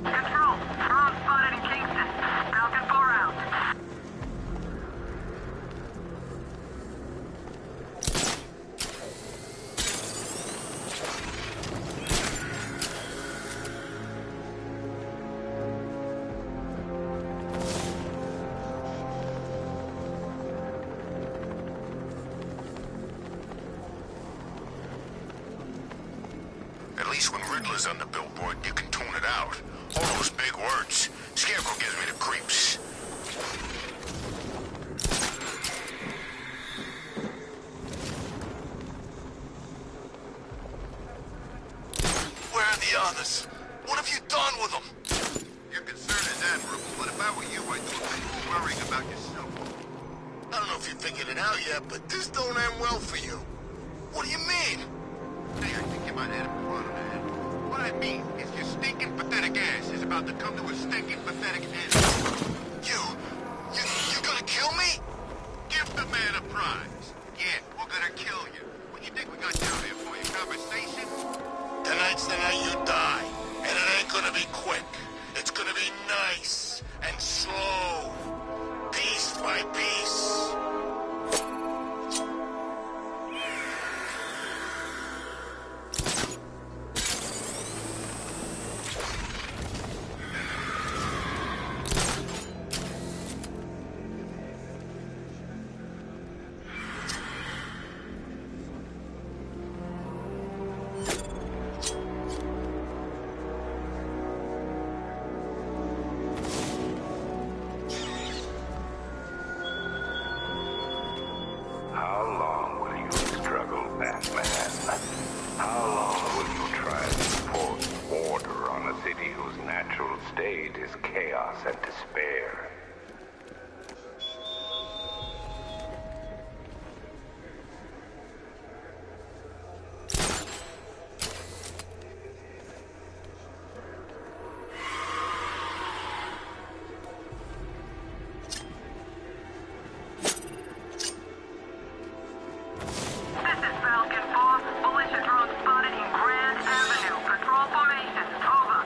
Control, drone spotted in Kingston. Falcon 4 out. At least when Riddler's on the billboard, you can tune it out. All those big words. Scarecrow gives me the creeps. Where are the others? What have you done with them? Your concern is admirable, but if I were you, I'd do a bit more worrying about yourself. I don't know if you figured it out yet, but this don't end well for you. What do you mean? Hey, I think you might have it wrong, man. What I mean is your stinking pathetic ass is about to come to a stinking pathetic end. You gonna kill me? Give the man a prize. Yeah, we're gonna kill you. What do you think we got down here for? Your conversation? Tonight's the night you die, and it ain't gonna be quick. It's gonna be nice and slow, piece by piece. How long will you struggle, Batman? How long will you try to enforce order on a city whose natural state is chaos and despair? This is Falcon 4. Militia drone spotted in Grand Avenue. Patrol formation. Over.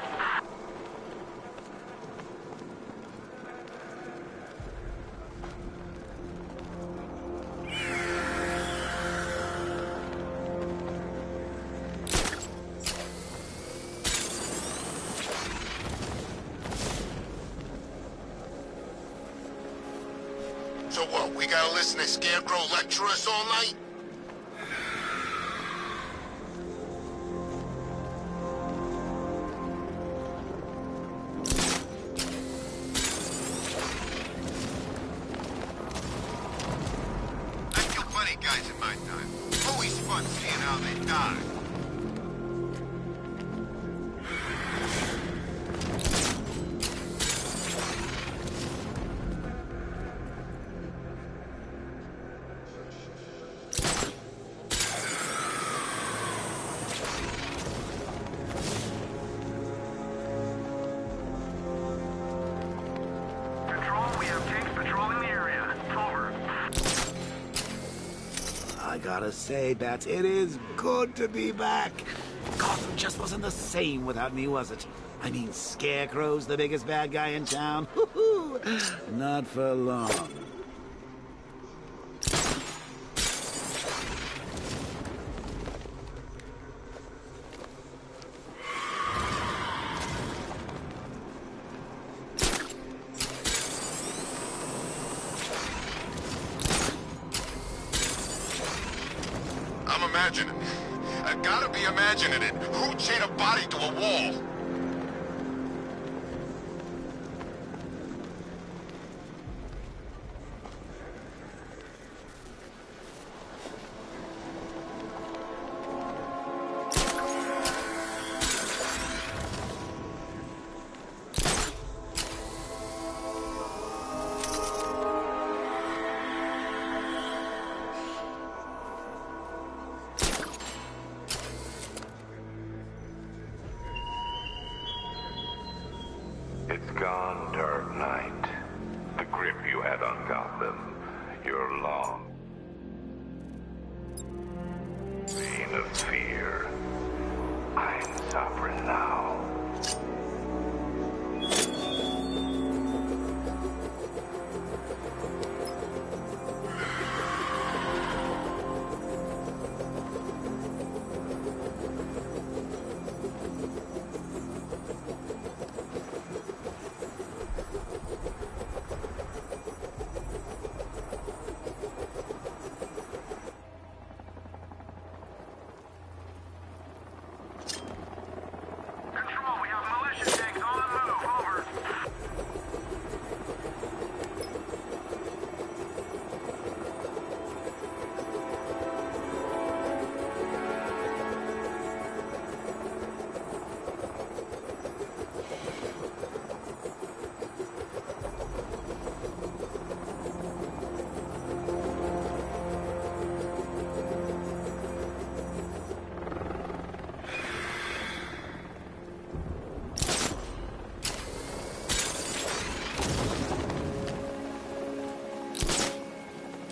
So what, we gotta listen to Scarecrow lecture us all night? I killed plenty of guys in my time. Always fun seeing how they die. Control, we have tanks patrolling the area. Over. I gotta say, Bats, it is good to be back. Gotham just wasn't the same without me, was it? I mean, Scarecrow's the biggest bad guy in town. Not for long. imagining. I gotta be imagining it. Who chained a body to a wall? It's gone, Dark Knight. The grip you had on Gotham, your long reign of fear. I'm sovereign now.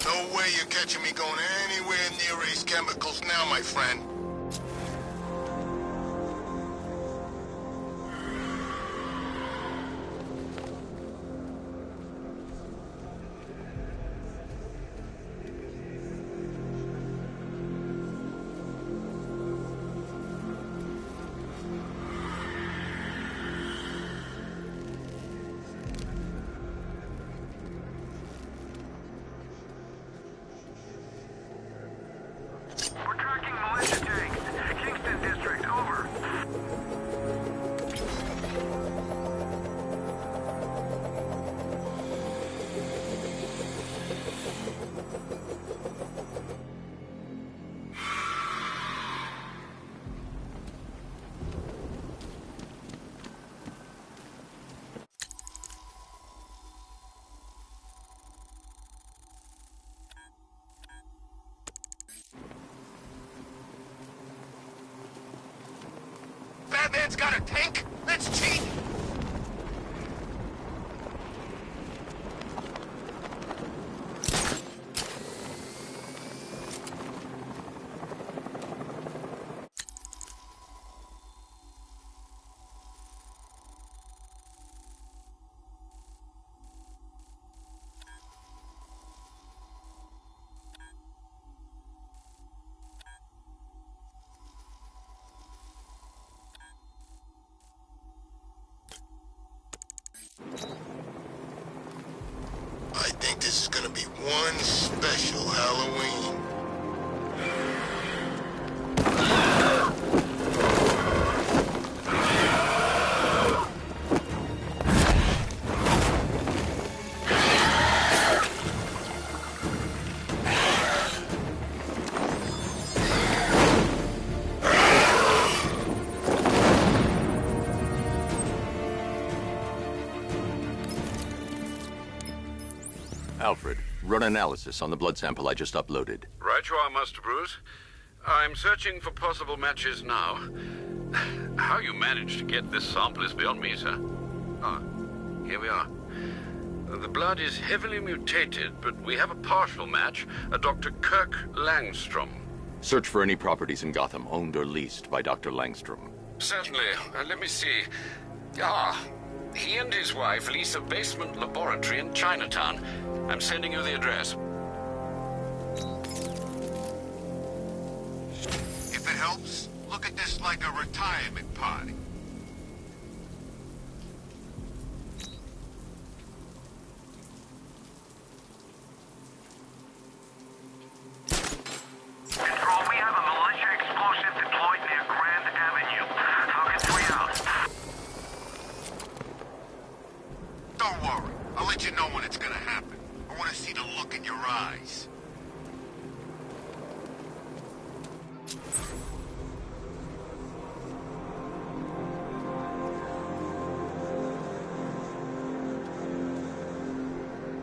No way you're catching me going anywhere near Ace Chemicals now, my friend. We're tracking militia tanks. Kingston District, over. Batman's got a tank? That's cheap! I think this is gonna be one special Halloween. Alfred, run analysis on the blood sample I just uploaded. Right you are, Master Bruce. I'm searching for possible matches now. How you managed to get this sample is beyond me, sir. Ah, here we are. The blood is heavily mutated, but we have a partial match, a Dr. Kirk Langstrom. Search for any properties in Gotham owned or leased by Dr. Langstrom. Certainly. Let me see. Ah, he and his wife lease a basement laboratory in Chinatown. I'm sending you the address. If it helps, look at this like a retirement party. Control, we have a Don't worry. I'll let you know when it's gonna happen. I want to see the look in your eyes.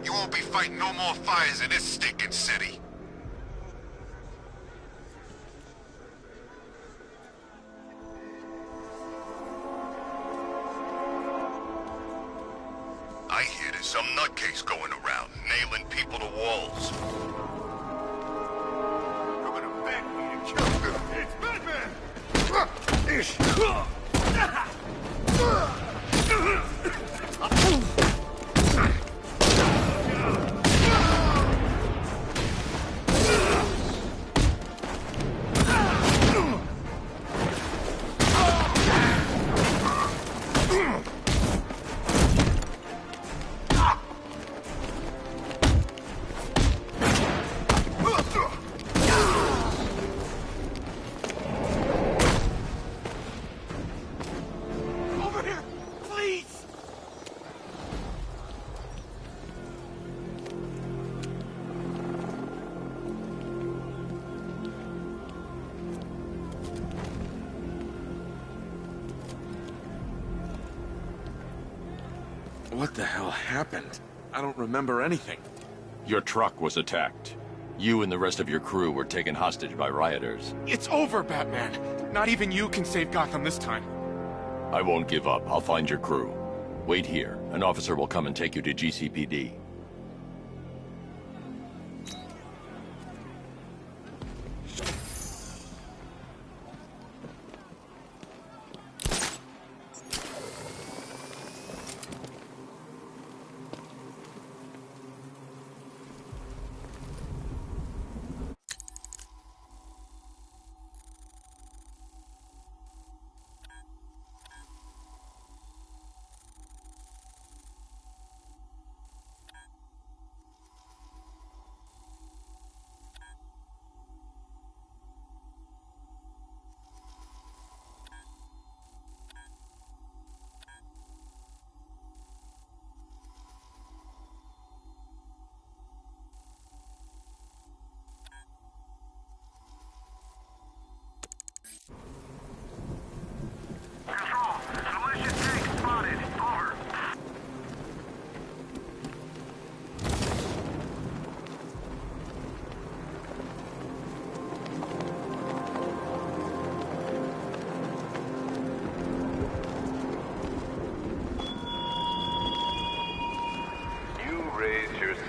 You won't be fighting no more fires in this stinking city. I hear there's some nutcase going around, nailing people to walls. You're gonna beg me to kill you. It's Batman! Over here, please! What the hell happened? I don't remember anything. Your truck was attacked. You and the rest of your crew were taken hostage by rioters. It's over, Batman. Not even you can save Gotham this time. I won't give up. I'll find your crew. Wait here. An officer will come and take you to GCPD.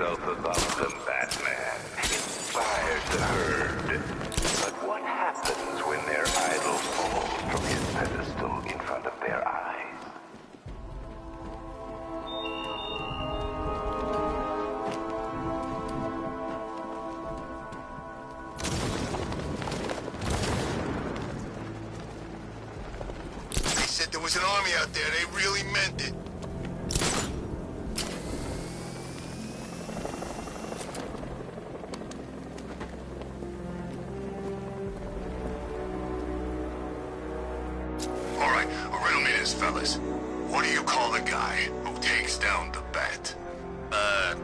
Above them, Batman. Inspires the herd. But what happens when their idol falls from his pedestal in front of their eyes? They said there was an army out there. They really meant it. Fellas, what do you call the guy who takes down the bat? I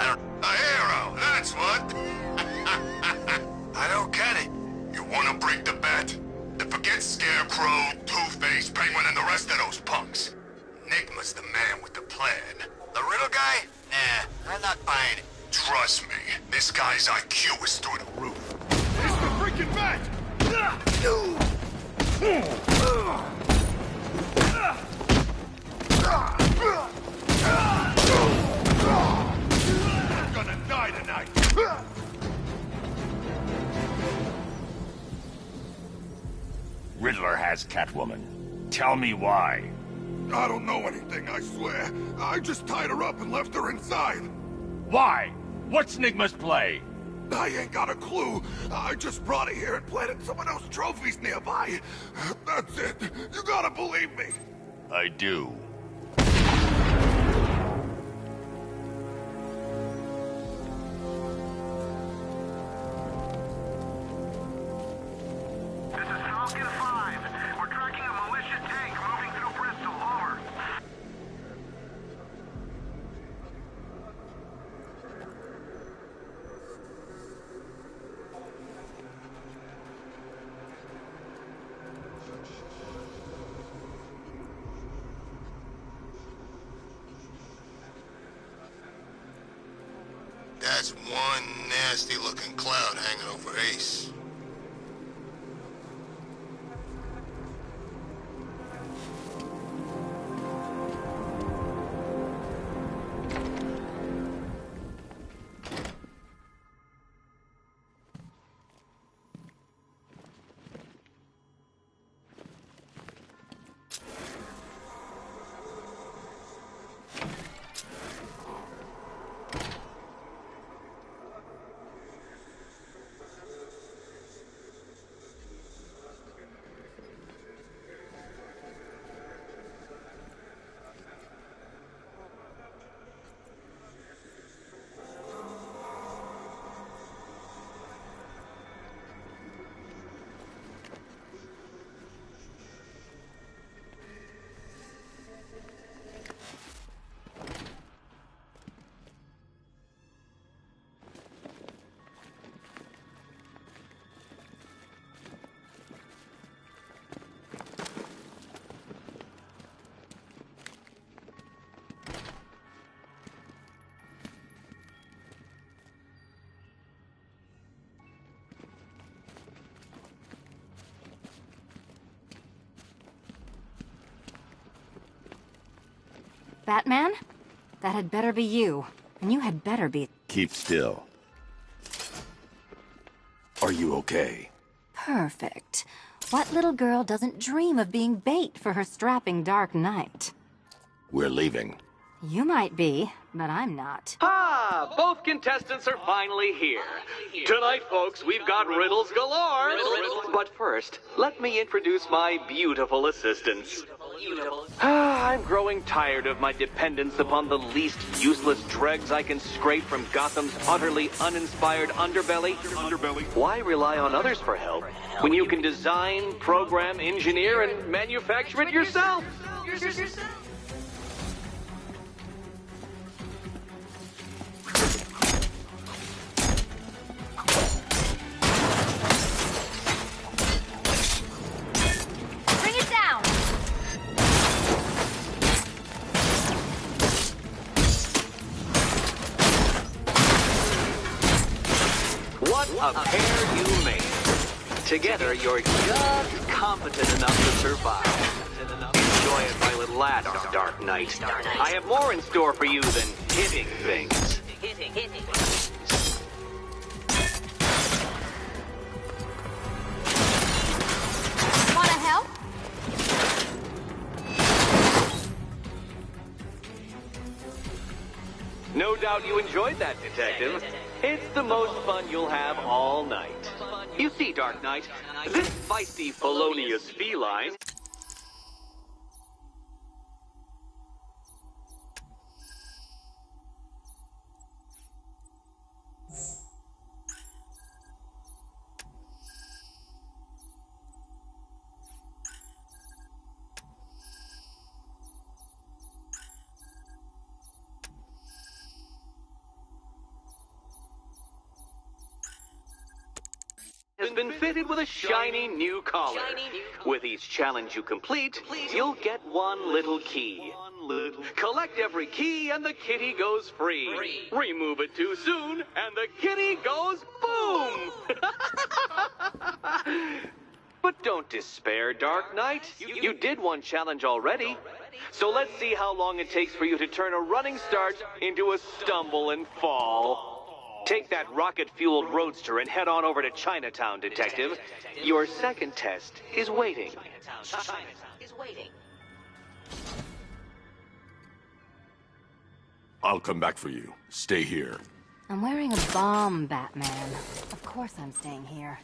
don't... A hero, that's what! I don't get it. You wanna break the bat? Then forget Scarecrow, Two-Face, Penguin, and the rest of those punks. Enigma's the man with the plan. The riddle guy? Nah, I'm not buying it. Trust me, this guy's IQ is through the roof. It's the freaking bat! I'm gonna die tonight! Riddler has Catwoman. Tell me why. I don't know anything, I swear. I just tied her up and left her inside. Why? What's Nigma's play? I ain't got a clue. I just brought her here and planted someone else's trophies nearby. That's it. You gotta believe me. I do. This is Falcon 5. We're tracking a militia tank moving through Bristol. Over. That's one nasty-looking cloud hanging over Ace. Batman? That had better be you. And you had better be... Keep still. Are you okay? Perfect. What little girl doesn't dream of being bait for her strapping Dark Knight? We're leaving. You might be, but I'm not. Ah, both contestants are finally here. Tonight, folks, we've got riddles galore. But first, let me introduce my beautiful assistants. I'm growing tired of my dependence upon the least useless dregs I can scrape from Gotham's utterly uninspired underbelly. Why rely on others for help when you can design, program, engineer, and manufacture it yourself? A pair you made. Together, you're just competent enough to survive. Enjoy it, my little lad, Dark Knight. I have more in store for you than hitting things. Wanna help? No doubt you enjoyed that, Detective. It's the most fun you'll have all night. You see, Dark Knight, this feisty, felonious feline... has been fitted with a shiny new collar. With each challenge you complete, you'll get one little key. Collect every key and the kitty goes free. Remove it too soon and the kitty goes boom! But don't despair, Dark Knight. You did one challenge already. So let's see how long it takes for you to turn a running start into a stumble and fall. Take that rocket-fueled roadster and head on over to Chinatown, Detective. Your second test is waiting. I'll come back for you. Stay here. I'm wearing a bomb, Batman. Of course I'm staying here.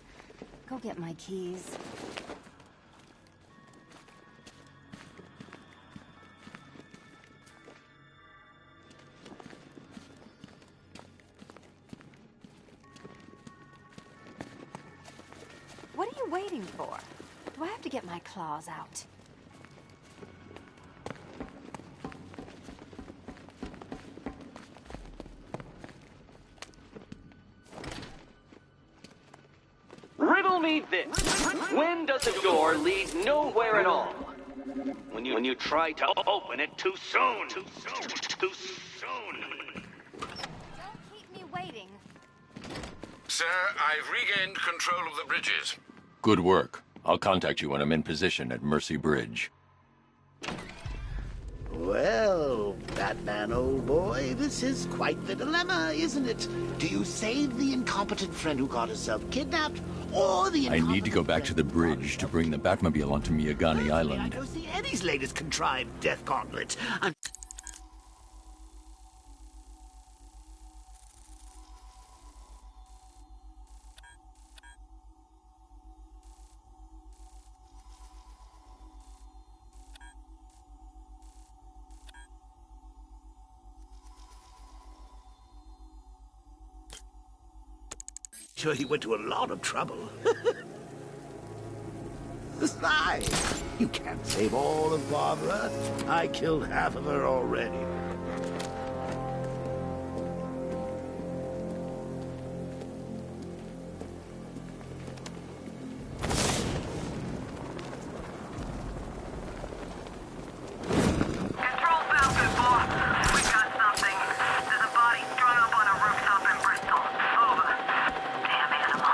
Go get my keys. What are you waiting for? Do I have to get my claws out? Riddle me this. When does a door lead nowhere at all? When you try to open it too soon. Too soon. Don't keep me waiting. Sir, I've regained control of the bridges. Good work. I'll contact you when I'm in position at Mercy Bridge. Well, Batman, old boy, this is quite the dilemma, isn't it? Do you save the incompetent friend who got herself kidnapped, or the I need to go back to the bridge to bring the Batmobile onto Miyagani Island. I go see Eddie's latest contrived death gauntlet. Sure, he went to a lot of trouble. Besides, you can't save all of Barbara. I killed half of her already. Control Falcon, boss. We got something. There's a body strung up on a rooftop in Bristol. Over. Damn animal.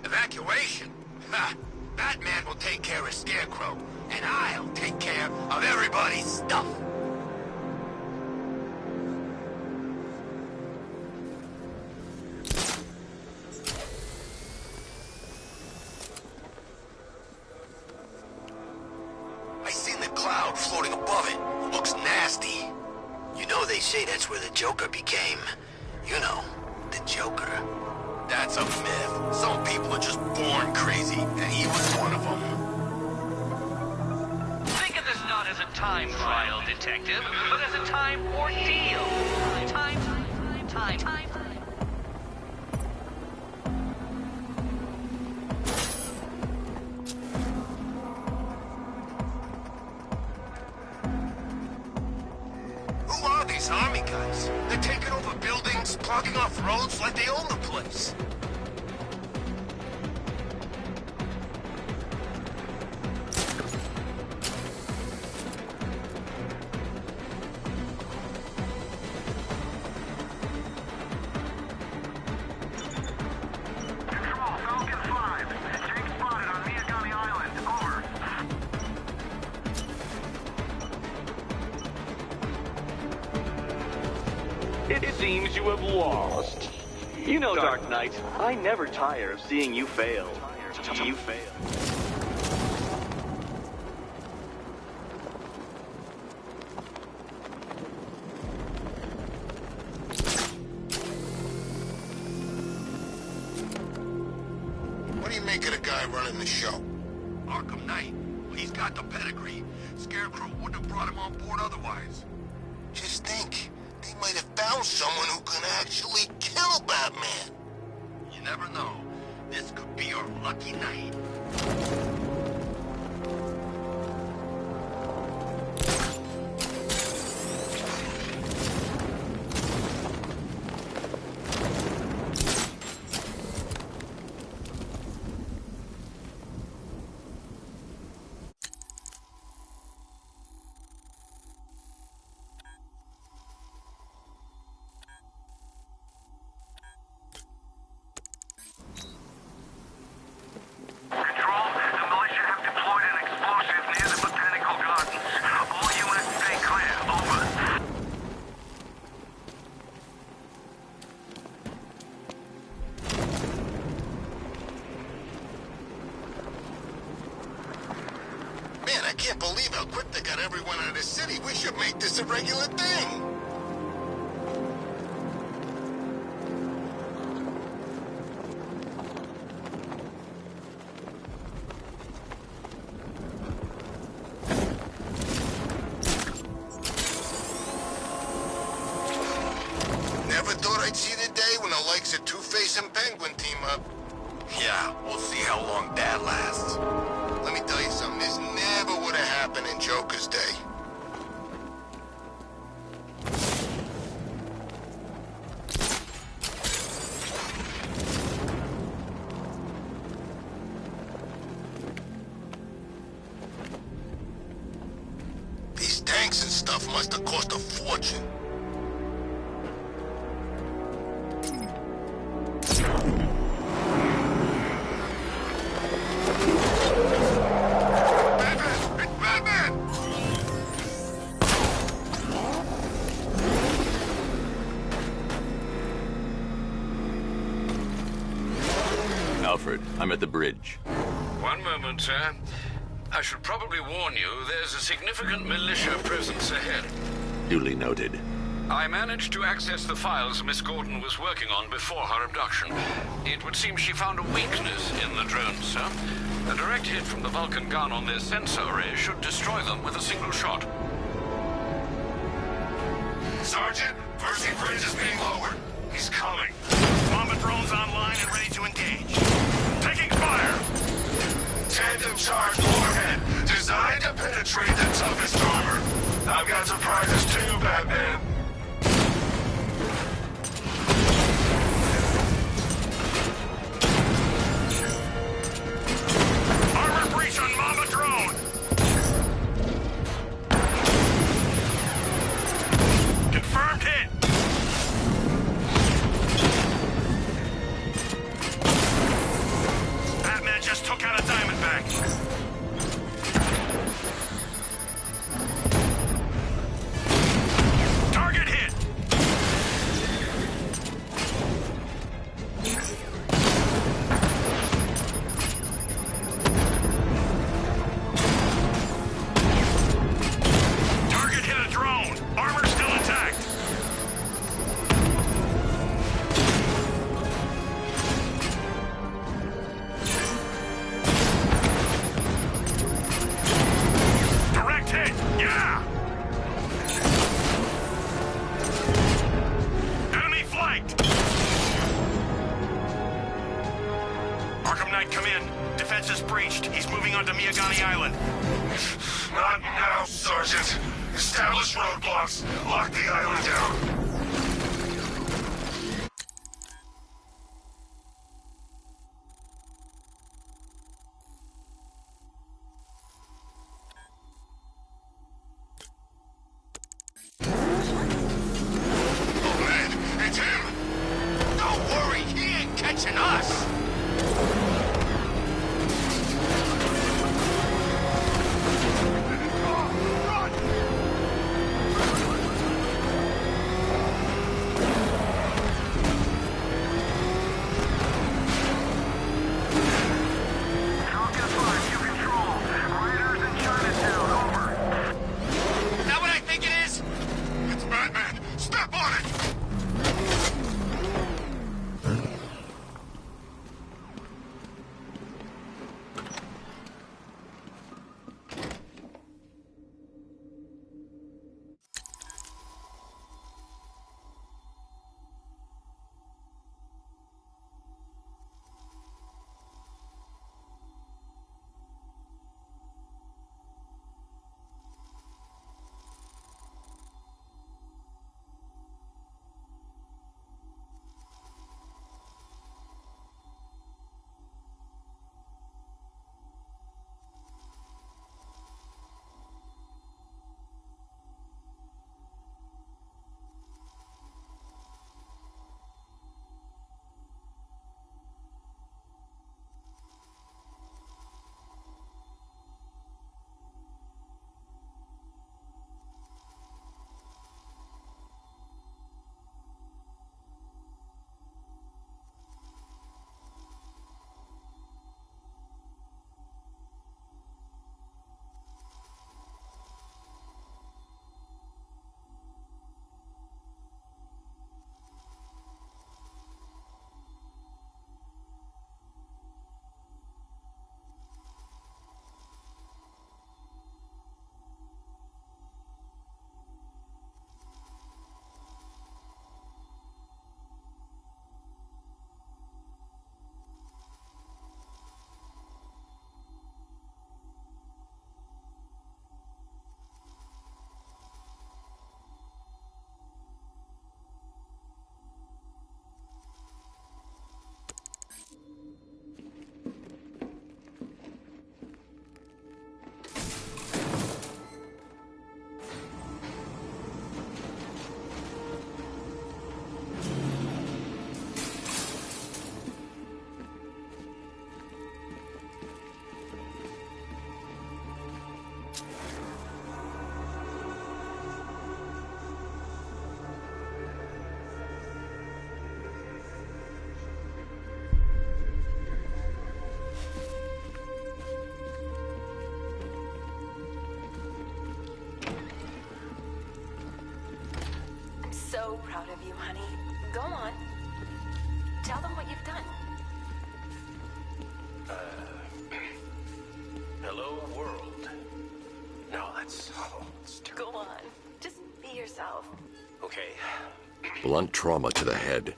Evacuation? Ha! Batman will take care of Scarecrow, and I'll take care of everybody's stuff. I seen the cloud floating above it. Looks nasty. You know they say that's where the Joker became. You know, the Joker. That's a myth. Some people are just born crazy, and he was one of them. Think of this not as a time trial, detective, but as a time ordeal. Time. Who are these army guys? They're taking over buildings, clogging off roads like they own the place. Control, Falcon 5. Jake spotted on Miyagami Island. Over. It seems you have lost. You know, Dark Knight, I never tire of seeing you fail. You fail. What do you make of the guy running the show? Arkham Knight. Well, he's got the pedigree. Scarecrow wouldn't have brought him on board otherwise. Just think, they might have found someone who can actually kill Batman. You never know. This could be our lucky night. Control, the militia have deployed an explosive near the botanical gardens. All units stay clear. Over. Man, I can't believe how quick they got everyone out of the city. We should make this a regular thing. Never thought I'd see the day when the likes of Two-Face and Penguin team up. Yeah, we'll see how long that lasts. Let me tell you something, this never would have happened in Joker's day. must have cost a fortune. Alfred, I'm at the bridge. One moment, sir. I should probably warn you, there's a significant militia presence ahead. Duly noted. I managed to access the files Miss Gordon was working on before her abduction. It would seem she found a weakness in the drones, sir. A direct hit from the Vulcan gun on their sensor array should destroy them with a single shot. Sergeant, Percy Bridge is being lowered. He's coming. Bomber drones online and ready to engage. Taking fire! Tandem charge warhead, designed to penetrate the toughest armor. I've got surprises too, Batman. Armor breach on Mama drone! Confirmed hit! Batman just took out a Diamondback. Target hit! Target hit a drone. Armor still intact. Direct hit! Yeah! Enemy flanked! Arkham Knight, come in. Defense is breached. He's moving onto Miyagani Island. Not now, Sergeant. Establish roadblocks. Lock the island down. Oh man, it's him! Don't worry, he ain't catching us! Is that what I think it is? It's Batman! Step on it! so proud of you, honey. Go on. Tell them what you've done. Hello, world. No, that's terrible. Go on. Just be yourself. Okay. Blunt trauma to the head.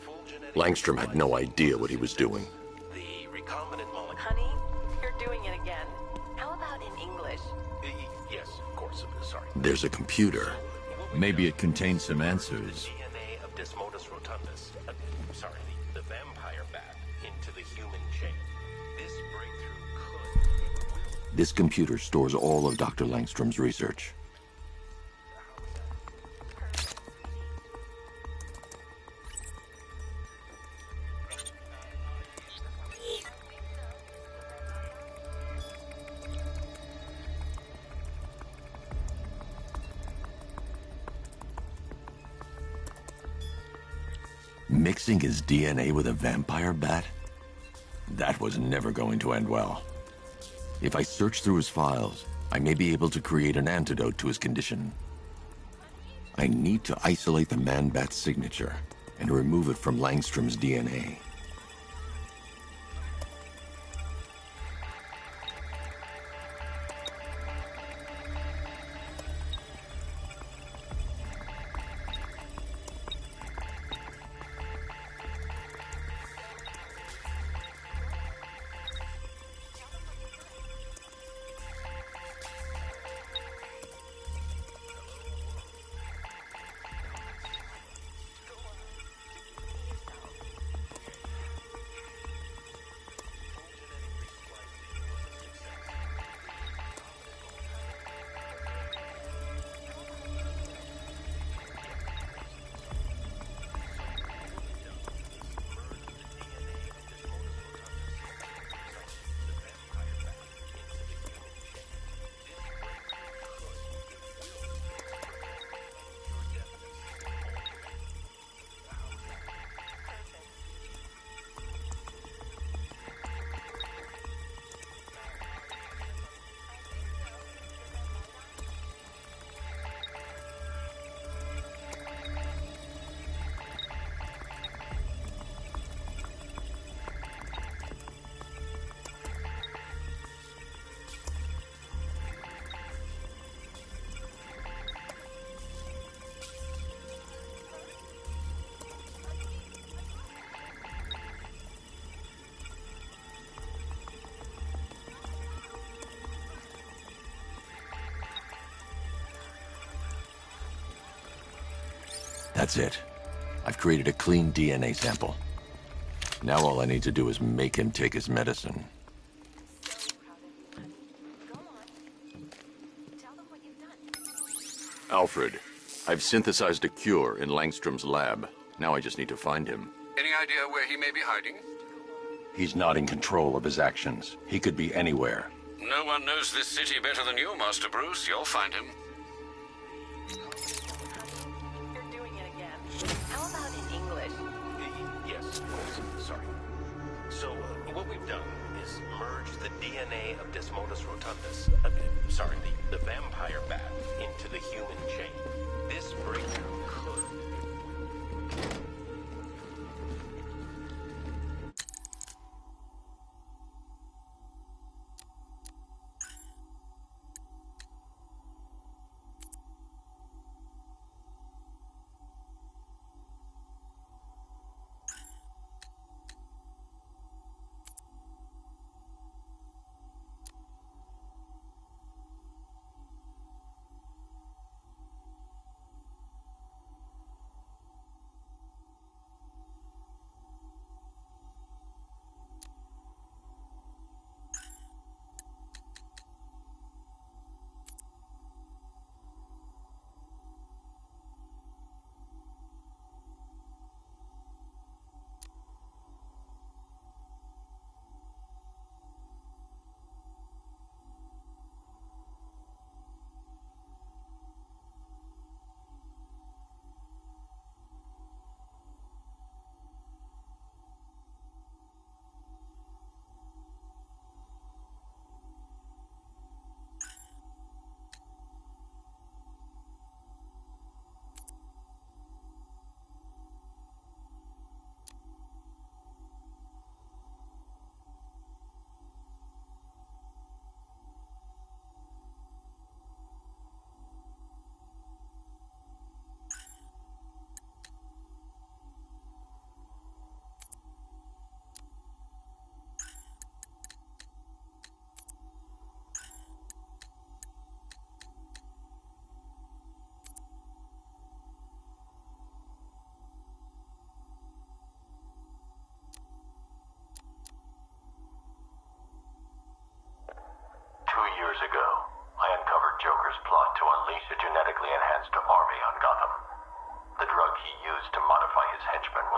Langstrom had no idea what he was doing. The recombinant molecule. Honey, you're doing it again. How about in English? Yes, of course. Sorry. There's a computer. Maybe it contains some answers. DNA of Desmodus rotundus. Sorry, the vampire bat into the human chain. This breakthrough could... This computer stores all of Dr. Langstrom's research. Mixing his DNA with a vampire bat? That was never going to end well. If I search through his files, I may be able to create an antidote to his condition. I need to isolate the man-bat's signature and remove it from Langstrom's DNA. That's it. I've created a clean DNA sample. Now all I need to do is make him take his medicine. Alfred, I've synthesized a cure in Langstrom's lab. Now I just need to find him. Any idea where he may be hiding? He's not in control of his actions. He could be anywhere. No one knows this city better than you, Master Bruce. You'll find him. You're doing it again. How about in English? Yes, of course. Sorry. So, what we've done is merge the DNA of Desmodus rotundus, sorry, the vampire bat, into the human chain. This breakthrough could...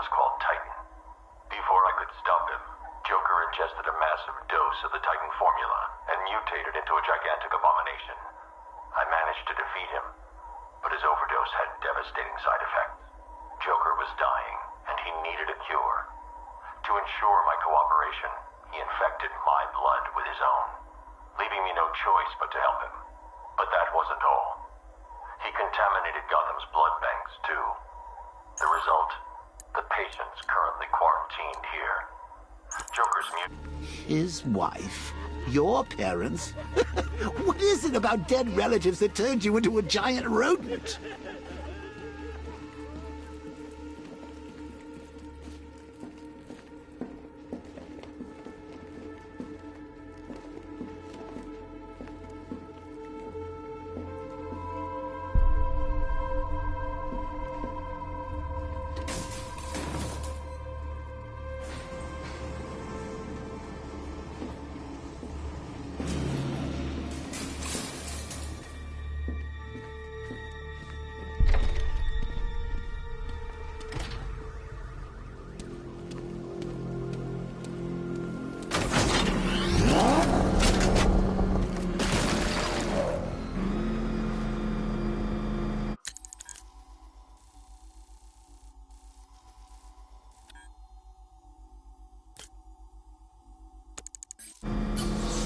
was called Titan. Before I could stop him, Joker ingested a massive dose of the Titan formula and mutated into a gigantic abomination. I managed to defeat him, but his overdose had devastating side effects. Joker was dying, and he needed a cure. To ensure my cooperation, he infected my blood with his own, leaving me no choice but to help him. But that wasn't all. He contaminated Gotham's blood banks, too. The result? The patient's currently quarantined here. Joker's His wife? Your parents? What is it about dead relatives that turned you into a giant rodent?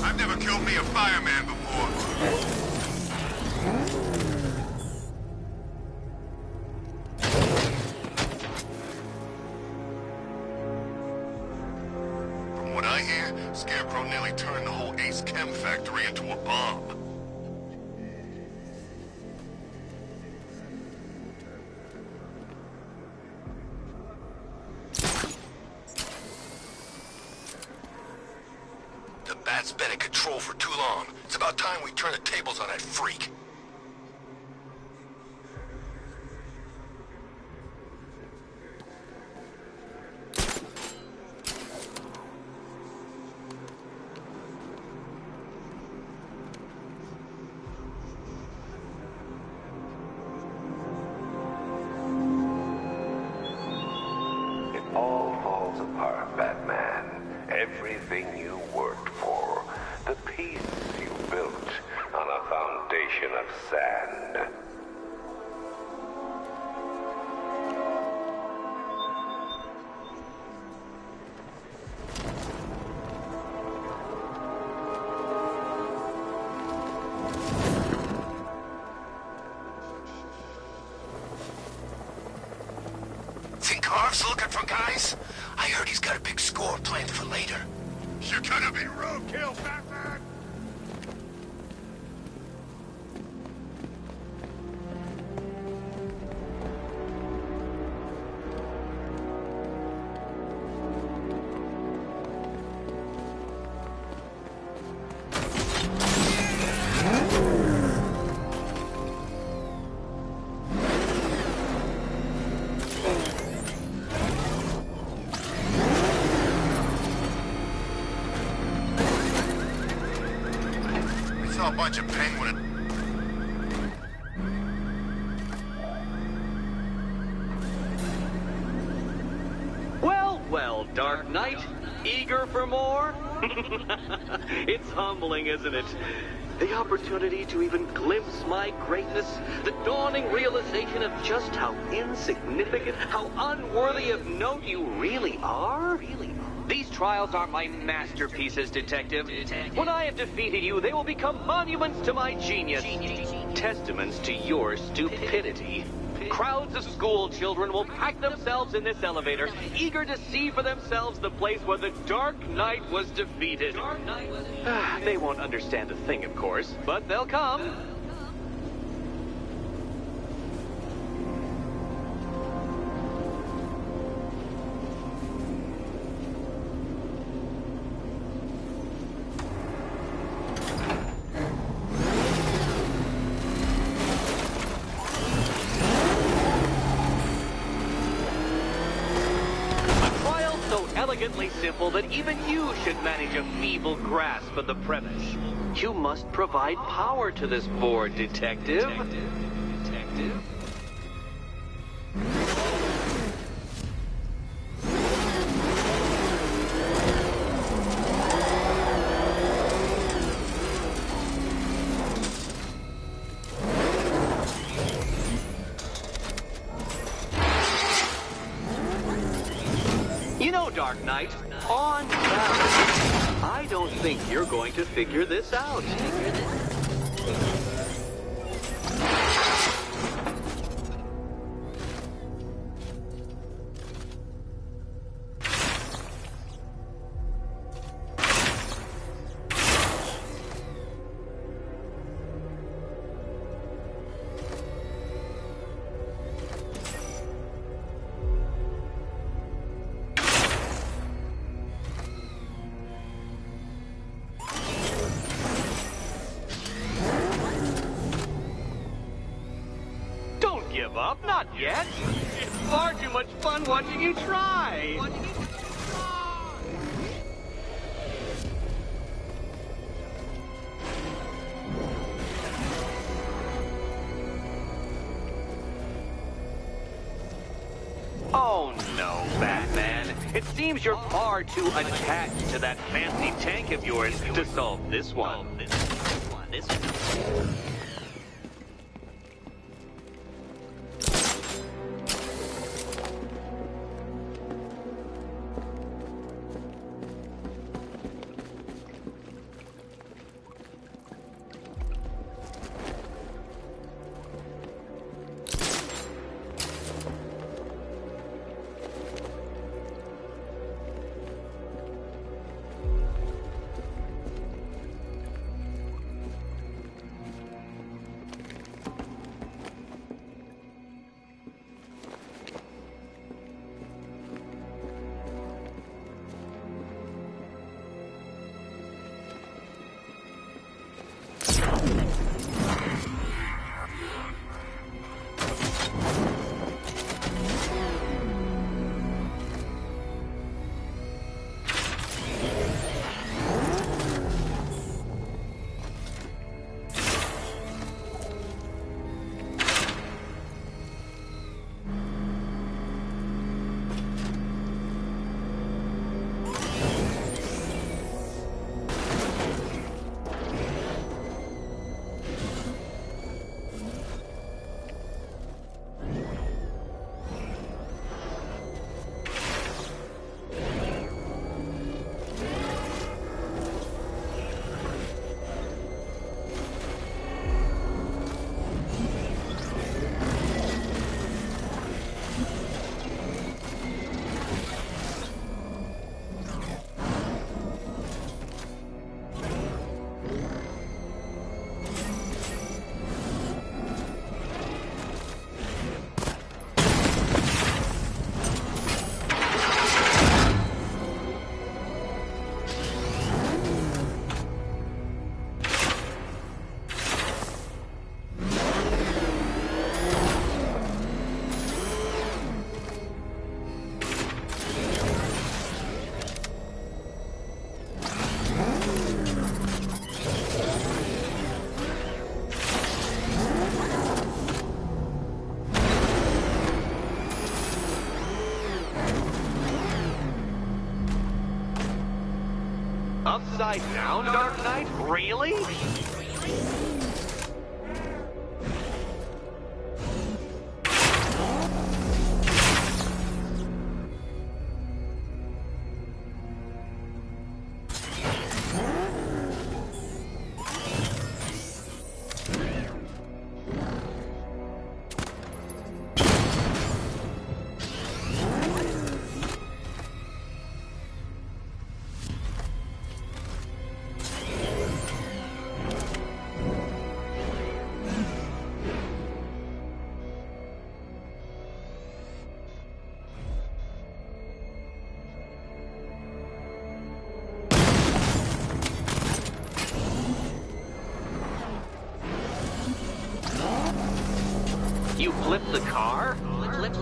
I've never killed me a fireman before. From what I hear, Scarecrow nearly turned the whole Ace Chem factory into a bomb. The Bat's been in control for too long. It's about time we turn the tables on that freak. It all falls apart, Batman. Everything you worked for. The peace you built on a foundation of sand. Think Harv's looking for guys? I heard he's got a big score planned for later. You're gonna be roadkill, Batman! We saw a bunch of penguin. Well, well, Dark Knight, eager for more? It's humbling, isn't it? The opportunity to even glimpse my greatness, the dawning realization of just how insignificant, how unworthy of note you really are? These trials are my masterpieces, Detective. When I have defeated you, they will become monuments to my genius, testaments to your stupidity. Crowds of school children will pack themselves in this elevator, eager to see for themselves the place where the Dark Knight was defeated. They won't understand a thing, of course, but they'll come. Elegantly simple that even you should manage a feeble grasp of the premise. You must provide power to this board, Detective. Now, Dark Knight, on balance, I don't think you're going to figure this out. Give up? Not yet. It's far too much fun watching you try. Oh no, Batman. It seems you're far too attached to that fancy tank of yours to solve this one. Upside down, Dark Knight? Really? You flipped the car?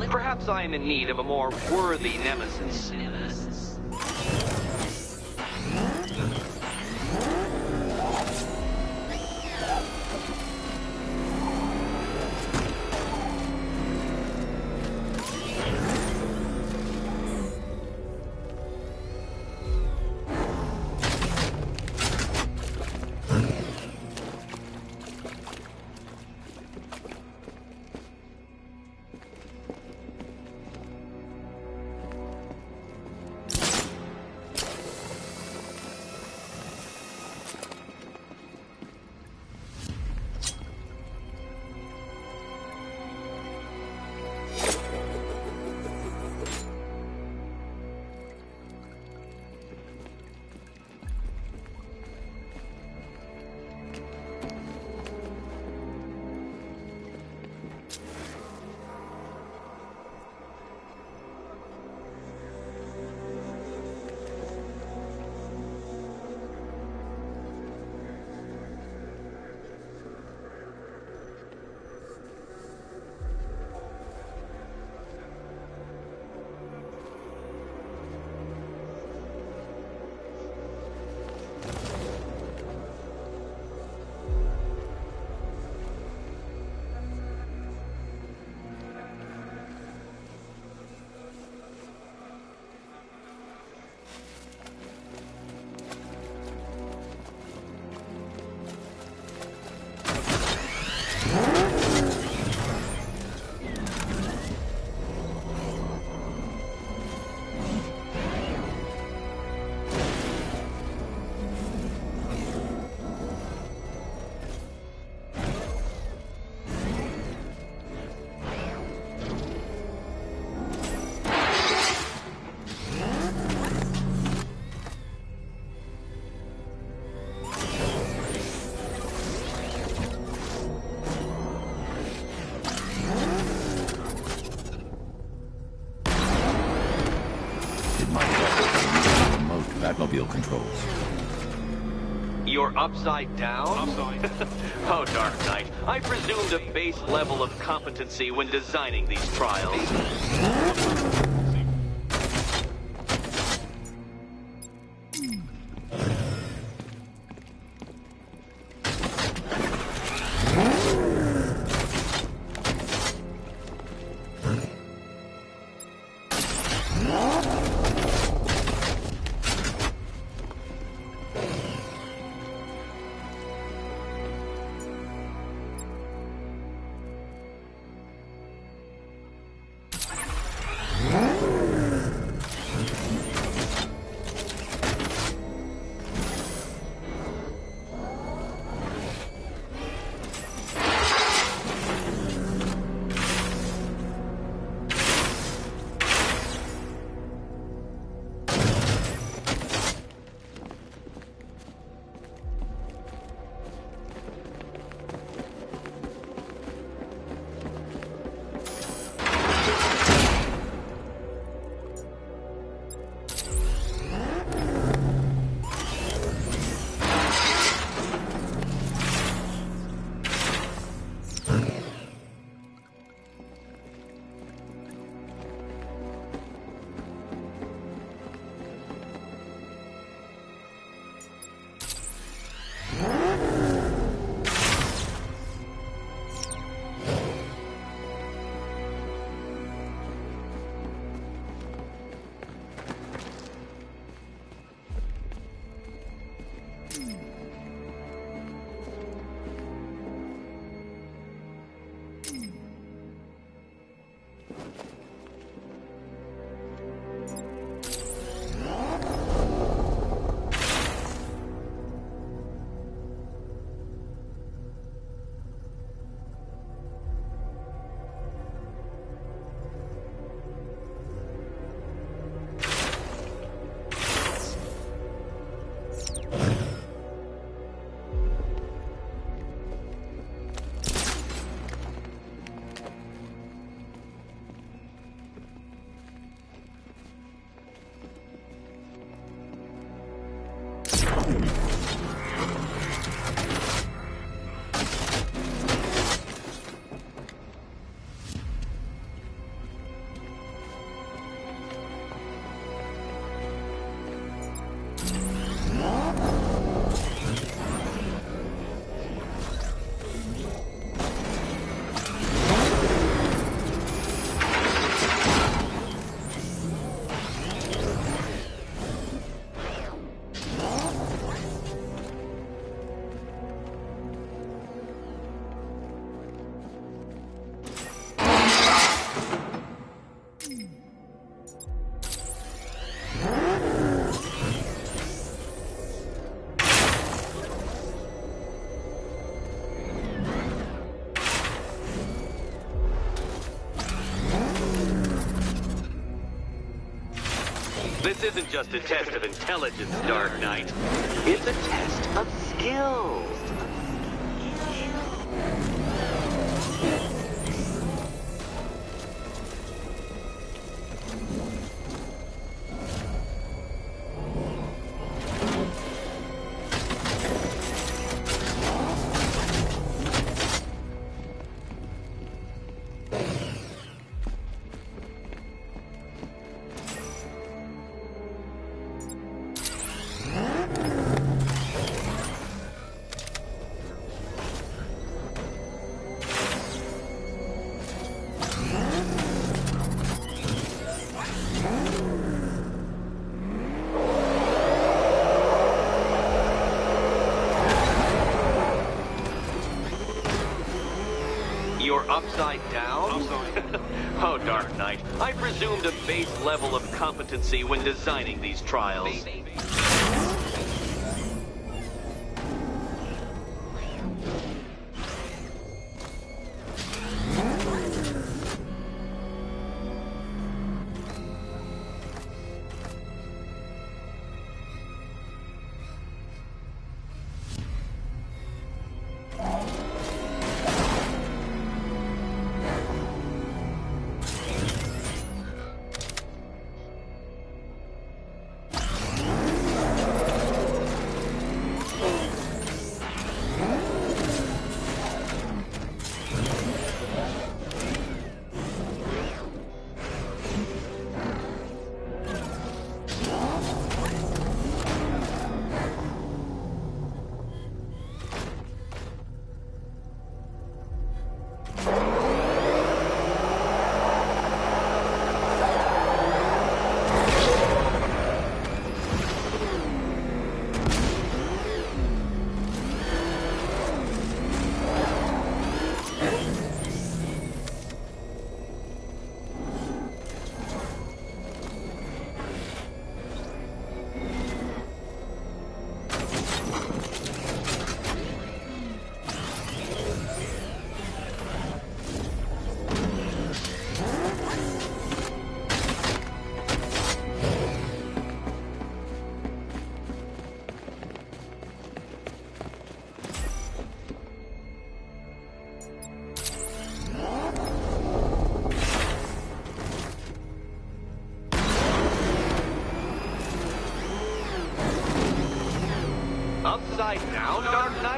Perhaps I am in need of a more worthy nemesis. Batmobile controls. You're upside down? Oh, Dark Knight, I presumed a base level of competency when designing these trials. This isn't just a test of intelligence, Dark Knight. It's a test of skills. You're upside down? Oh, Dark Knight, I presumed a base level of competency when designing these trials.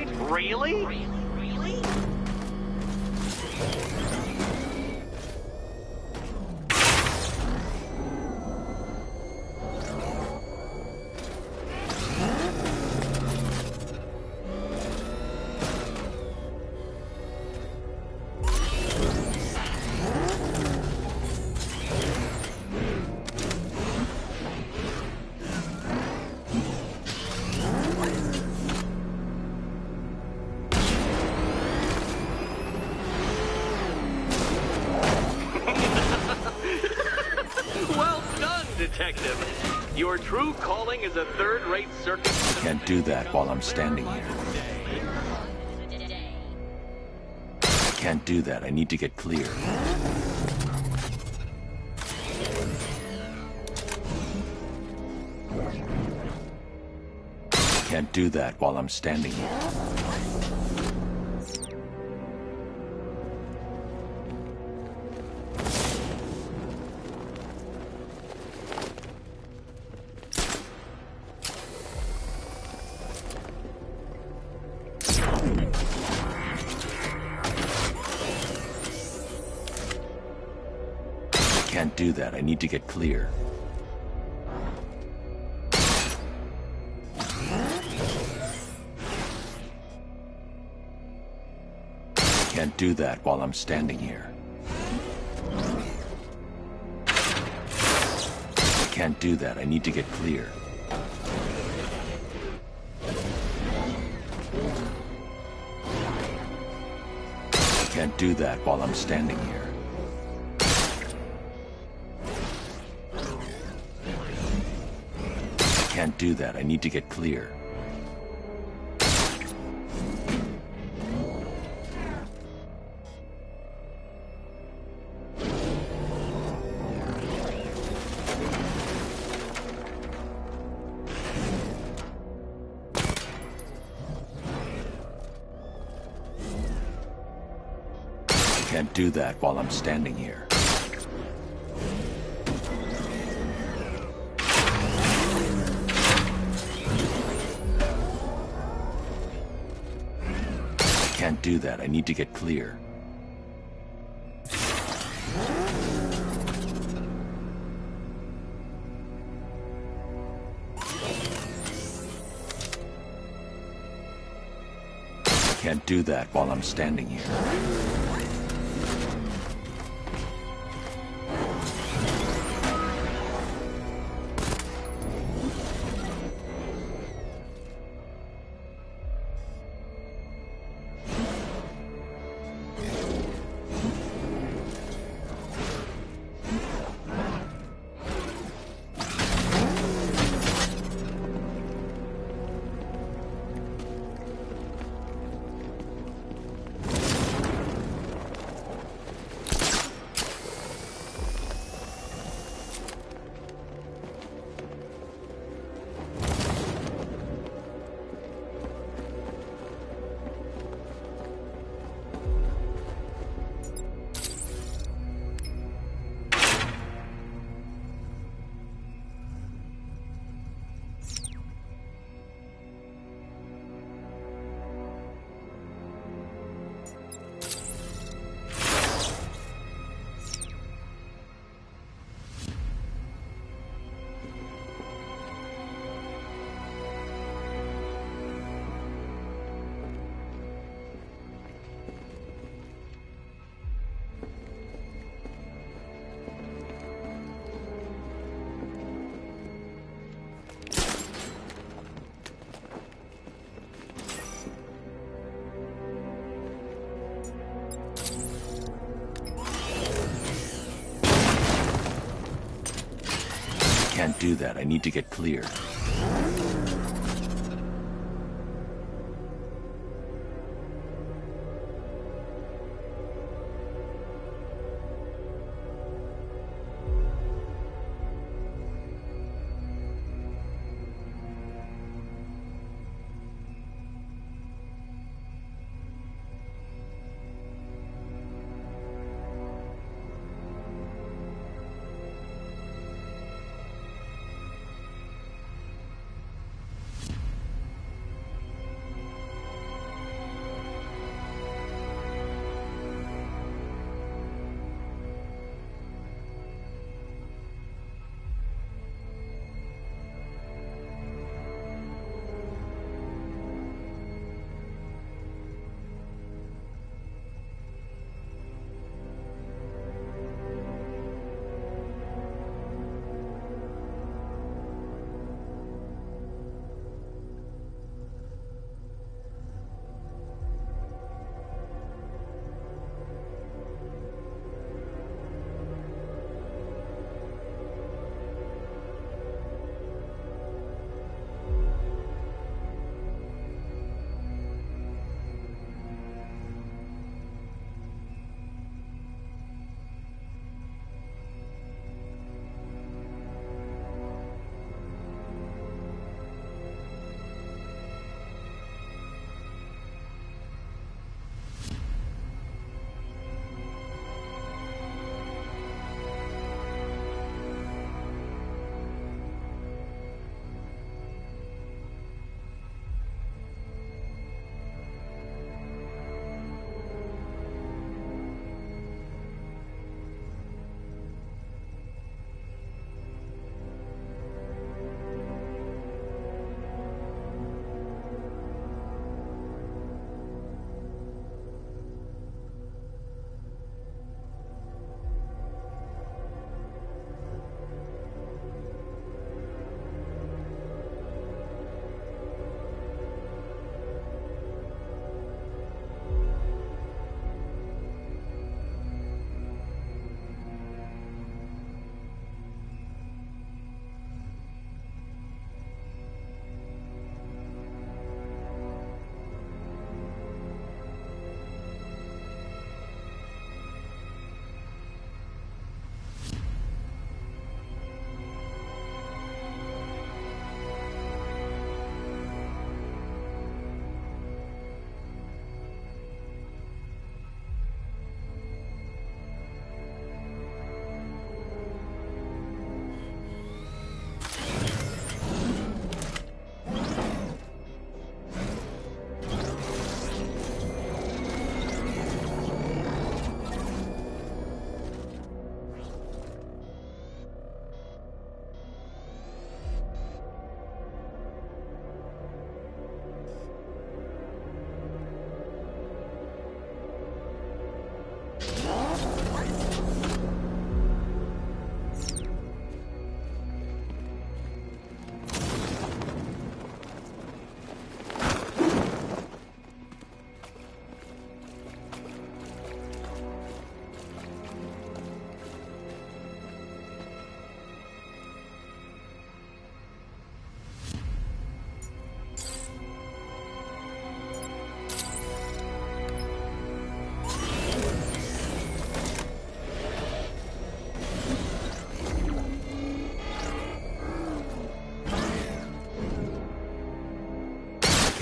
Knight? Really? Well done, Detective. Your true calling is a third-rate circus. I can't do that while I'm standing here. I can't do that. I need to get clear. I can't do that while I'm standing here. I can't do that. I need to get clear. I can't do that while I'm standing here. I can't do that. I need to get clear. I can't do that while I'm standing here. I can't do that. I need to get clear. I can't do that while I'm standing here. I can't do that. I need to get clear. I can't do that while I'm standing here. I can't do that. I need to get clear.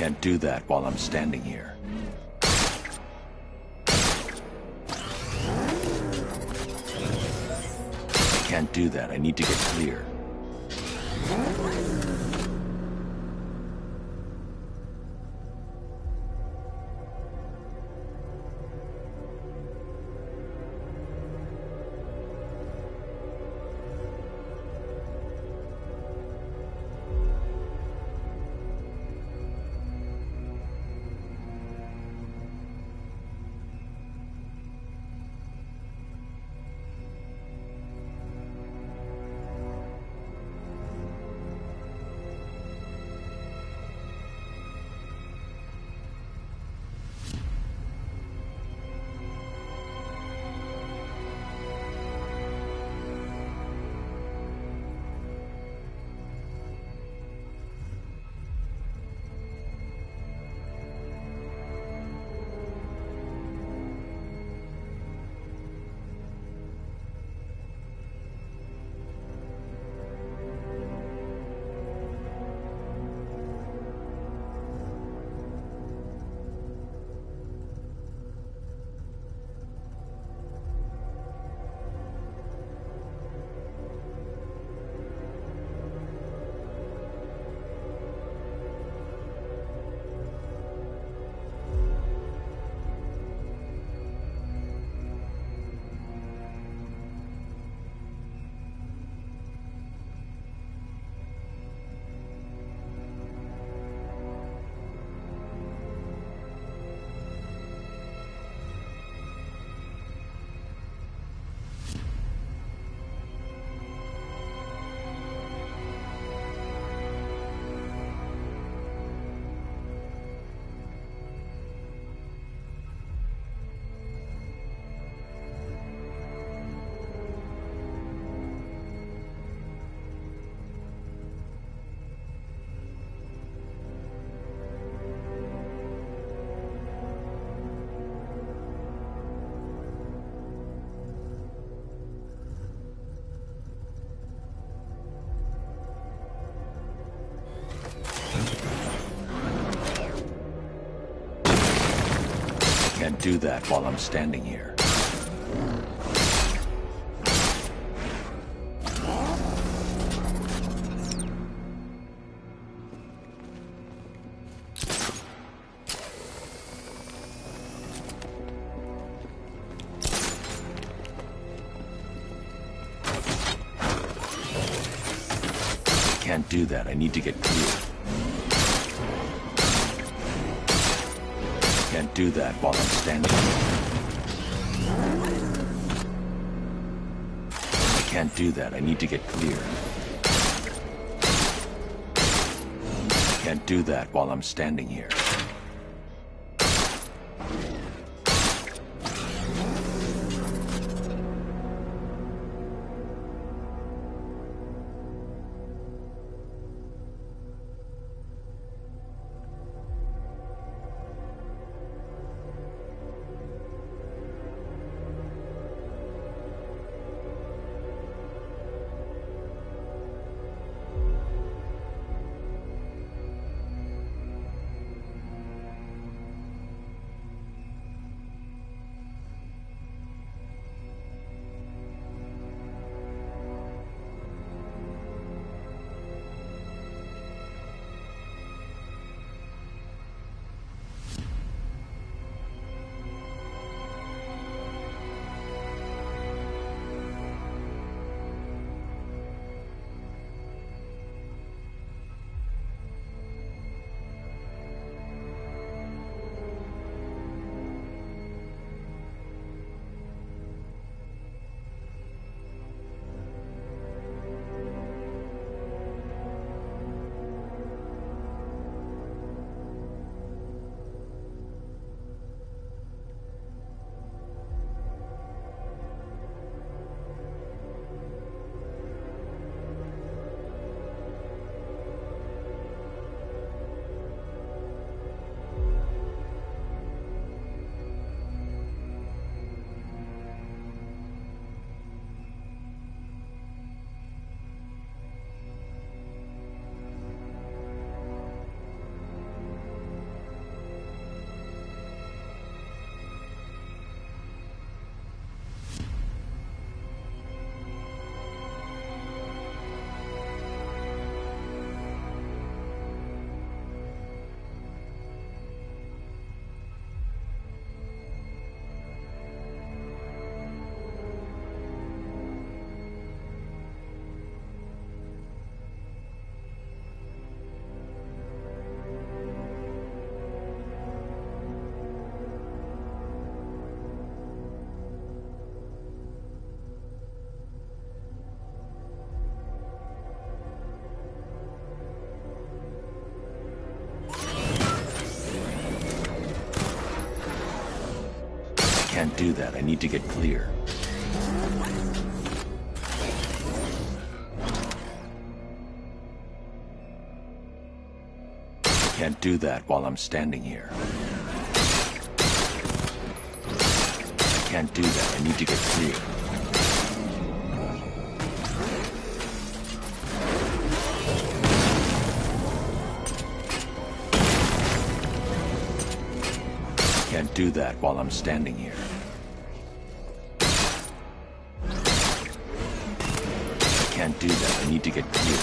Can't do that while I'm standing here. I can't do that. I need to get clear. Can't do that while I'm standing here. Can't do that. I need to get clear. Can't do that while I'm standing here. I can't do that. I need to get clear. Can't do that while I'm standing here. do that. I need to get clear. Can't do that while I'm standing here. Can't do that. I need to get clear. Can't do that while I'm standing here. I can't do that. I need to get clear.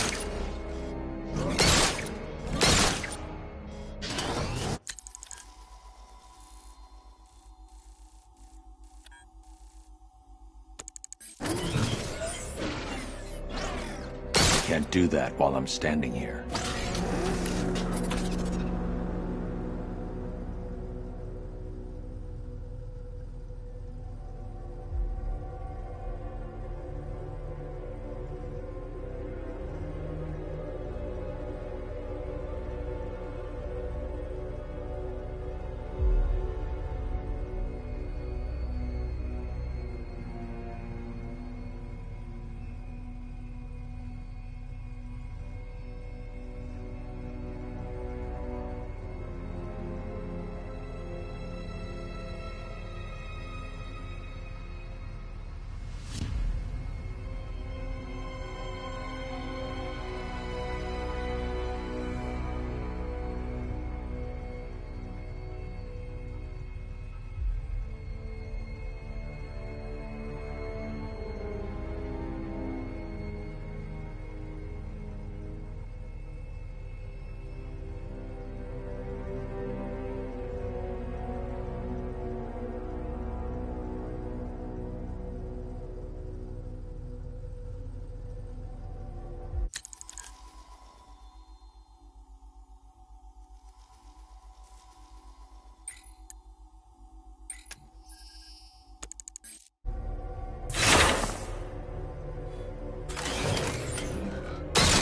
Can't do that while I'm standing here.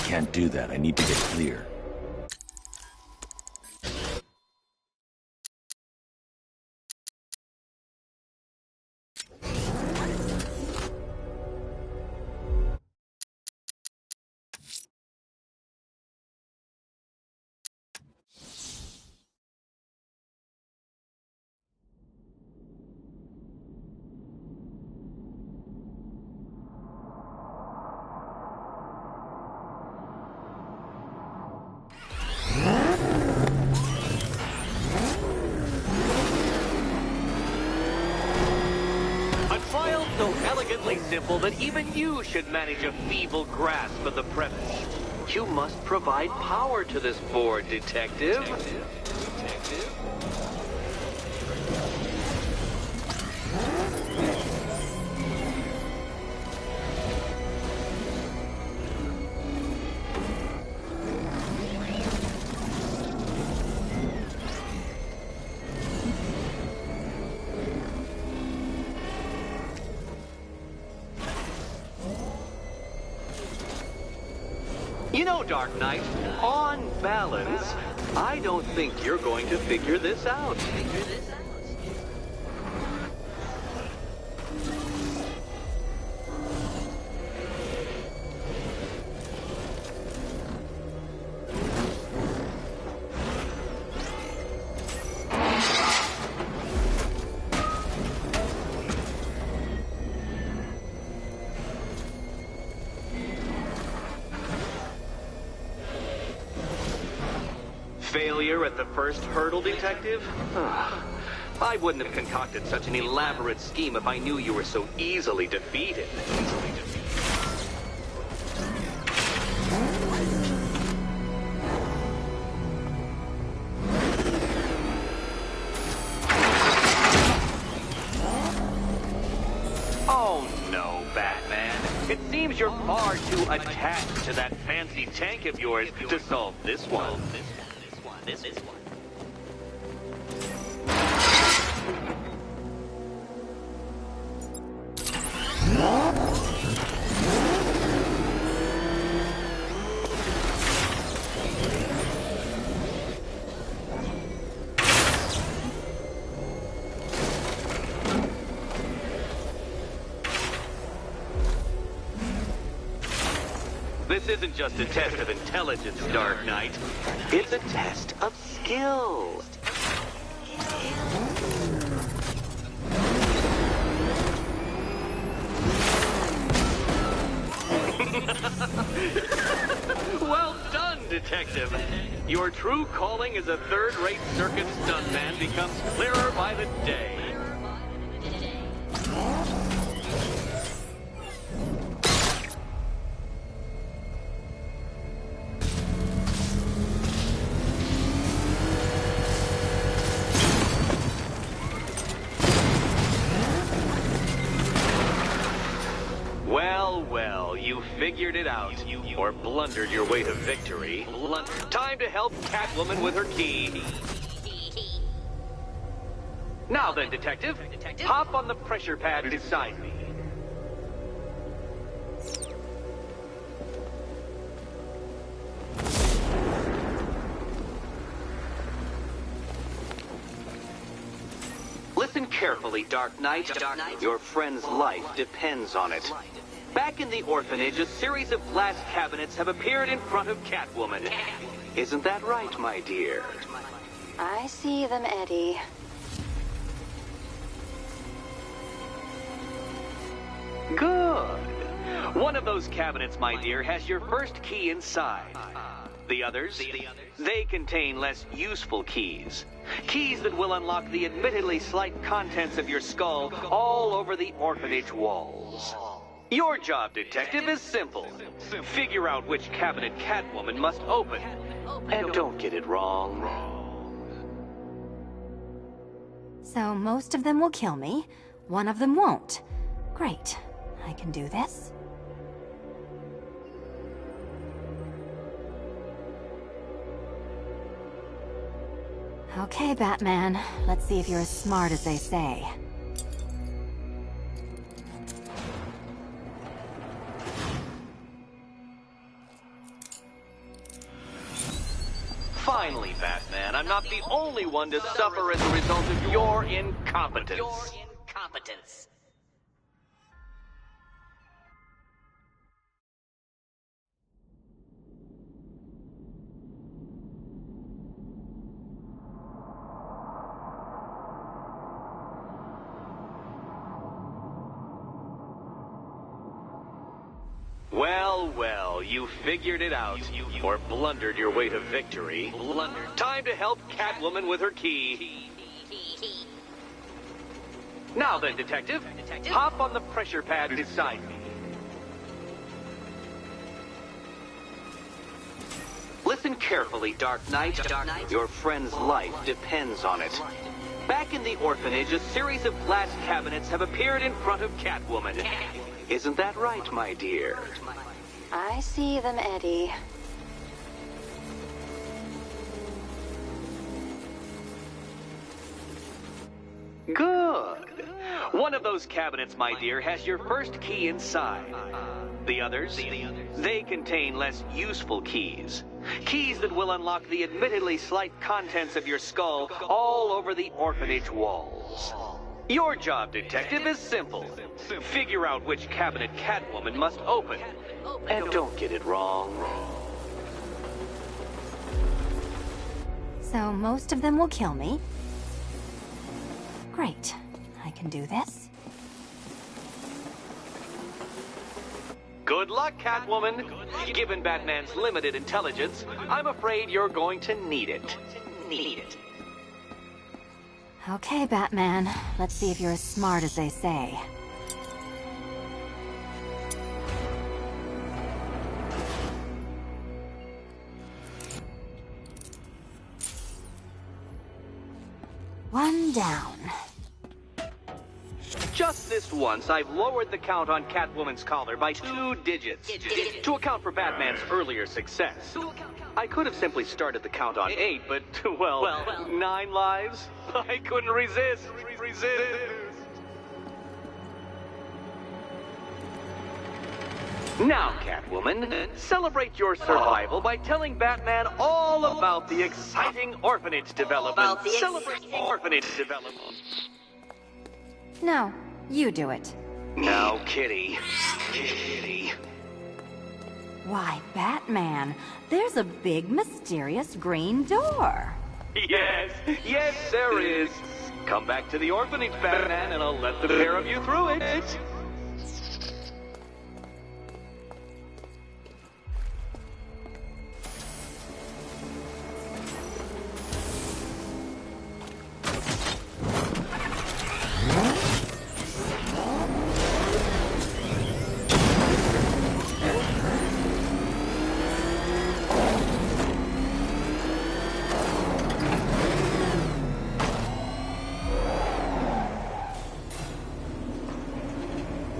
Can't do that. I need to get clear. Simple that even you should manage a feeble grasp of the premise. You must provide power to this board, Detective. You know, Dark Knight, on balance, I don't think you're going to figure this out. Failure at the first hurdle, Detective? I wouldn't have concocted such an elaborate scheme if I knew you were so easily defeated. Oh no, Batman. It seems you're far too attached to that fancy tank of yours to solve this one. This is one. This isn't just a test of intelligence, Dark Knight. It's a test of skill. Well done, Detective. Your true calling as a third-rate circus stuntman becomes clearer by the day. Well, you figured it out. Or blundered your way to victory. Time to help Catwoman with her key. Now then, Detective, hop on the pressure pad beside me. Listen carefully, Dark Knight. Your friend's life depends on it. Back in the orphanage, a series of glass cabinets have appeared in front of Catwoman. Isn't that right, my dear? I see them, Eddie. Good. One of those cabinets, my dear, has your first key inside. The others, they contain less useful keys. Keys that will unlock the admittedly slight contents of your skull all over the orphanage walls. Your job, Detective, is simple. Figure out which cabinet Catwoman must open. And don't get it wrong. So most of them will kill me. One of them won't. Great. I can do this. Okay, Batman. Let's see if you're as smart as they say. Finally, Batman, I'm not the only one to suffer as a result of your incompetence. Well, you figured it out. Or blundered your way to victory. Time to help Catwoman with her key. Now then, Detective, hop on the pressure pad beside me. Listen carefully, Dark Knight. Your friend's life depends on it. Back in the orphanage, a series of glass cabinets have appeared in front of Catwoman. Isn't that right, my dear? I see them, Eddie. Good. One of those cabinets, my dear, has your first key inside. The others, they contain less useful keys. Keys that will unlock the admittedly slight contents of your skull all over the orphanage walls. Your job, Detective, is simple. Figure out which cabinet Catwoman must open. And don't get it wrong. So most of them will kill me. Great. I can do this. Good luck, Catwoman. Given Batman's limited intelligence, I'm afraid you're going to need it. Okay, Batman. Let's see if you're as smart as they say. One down. Just this once, I've lowered the count on Catwoman's collar by 2 digits to account for Batman's earlier success. I could have simply started the count on 8, but, well, 9 lives? I couldn't resist. Now, Catwoman, celebrate your survival by telling Batman all about the exciting orphanage development. Celebrate orphanage development. No, you do it. Now, Kitty. Why, Batman, there's a big mysterious green door. Yes, there is. Come back to the orphanage, Batman, and I'll let the pair of you through it.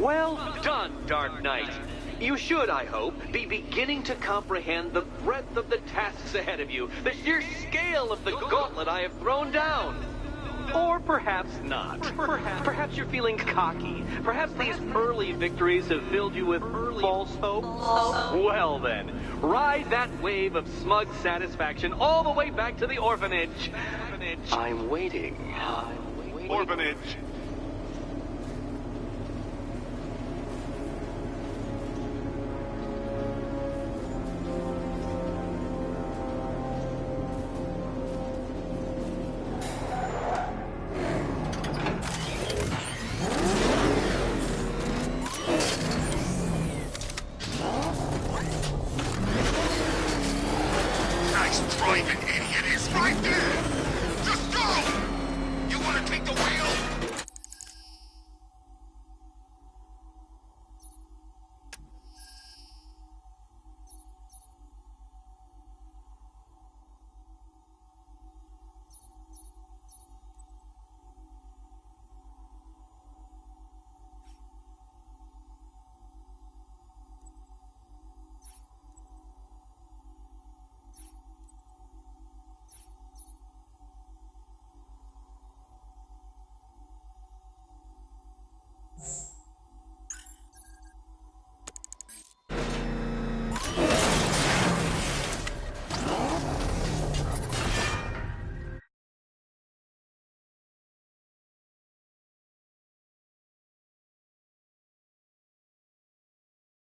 Well done, Dark Knight. You should, I hope, be beginning to comprehend the breadth of the tasks ahead of you, the sheer scale of the gauntlet I have thrown down. Or perhaps not. Perhaps you're feeling cocky. Perhaps these early victories have filled you with false hope. Well then, ride that wave of smug satisfaction all the way back to the orphanage. I'm waiting. Orphanage. Nice driving, idiot. He's right there.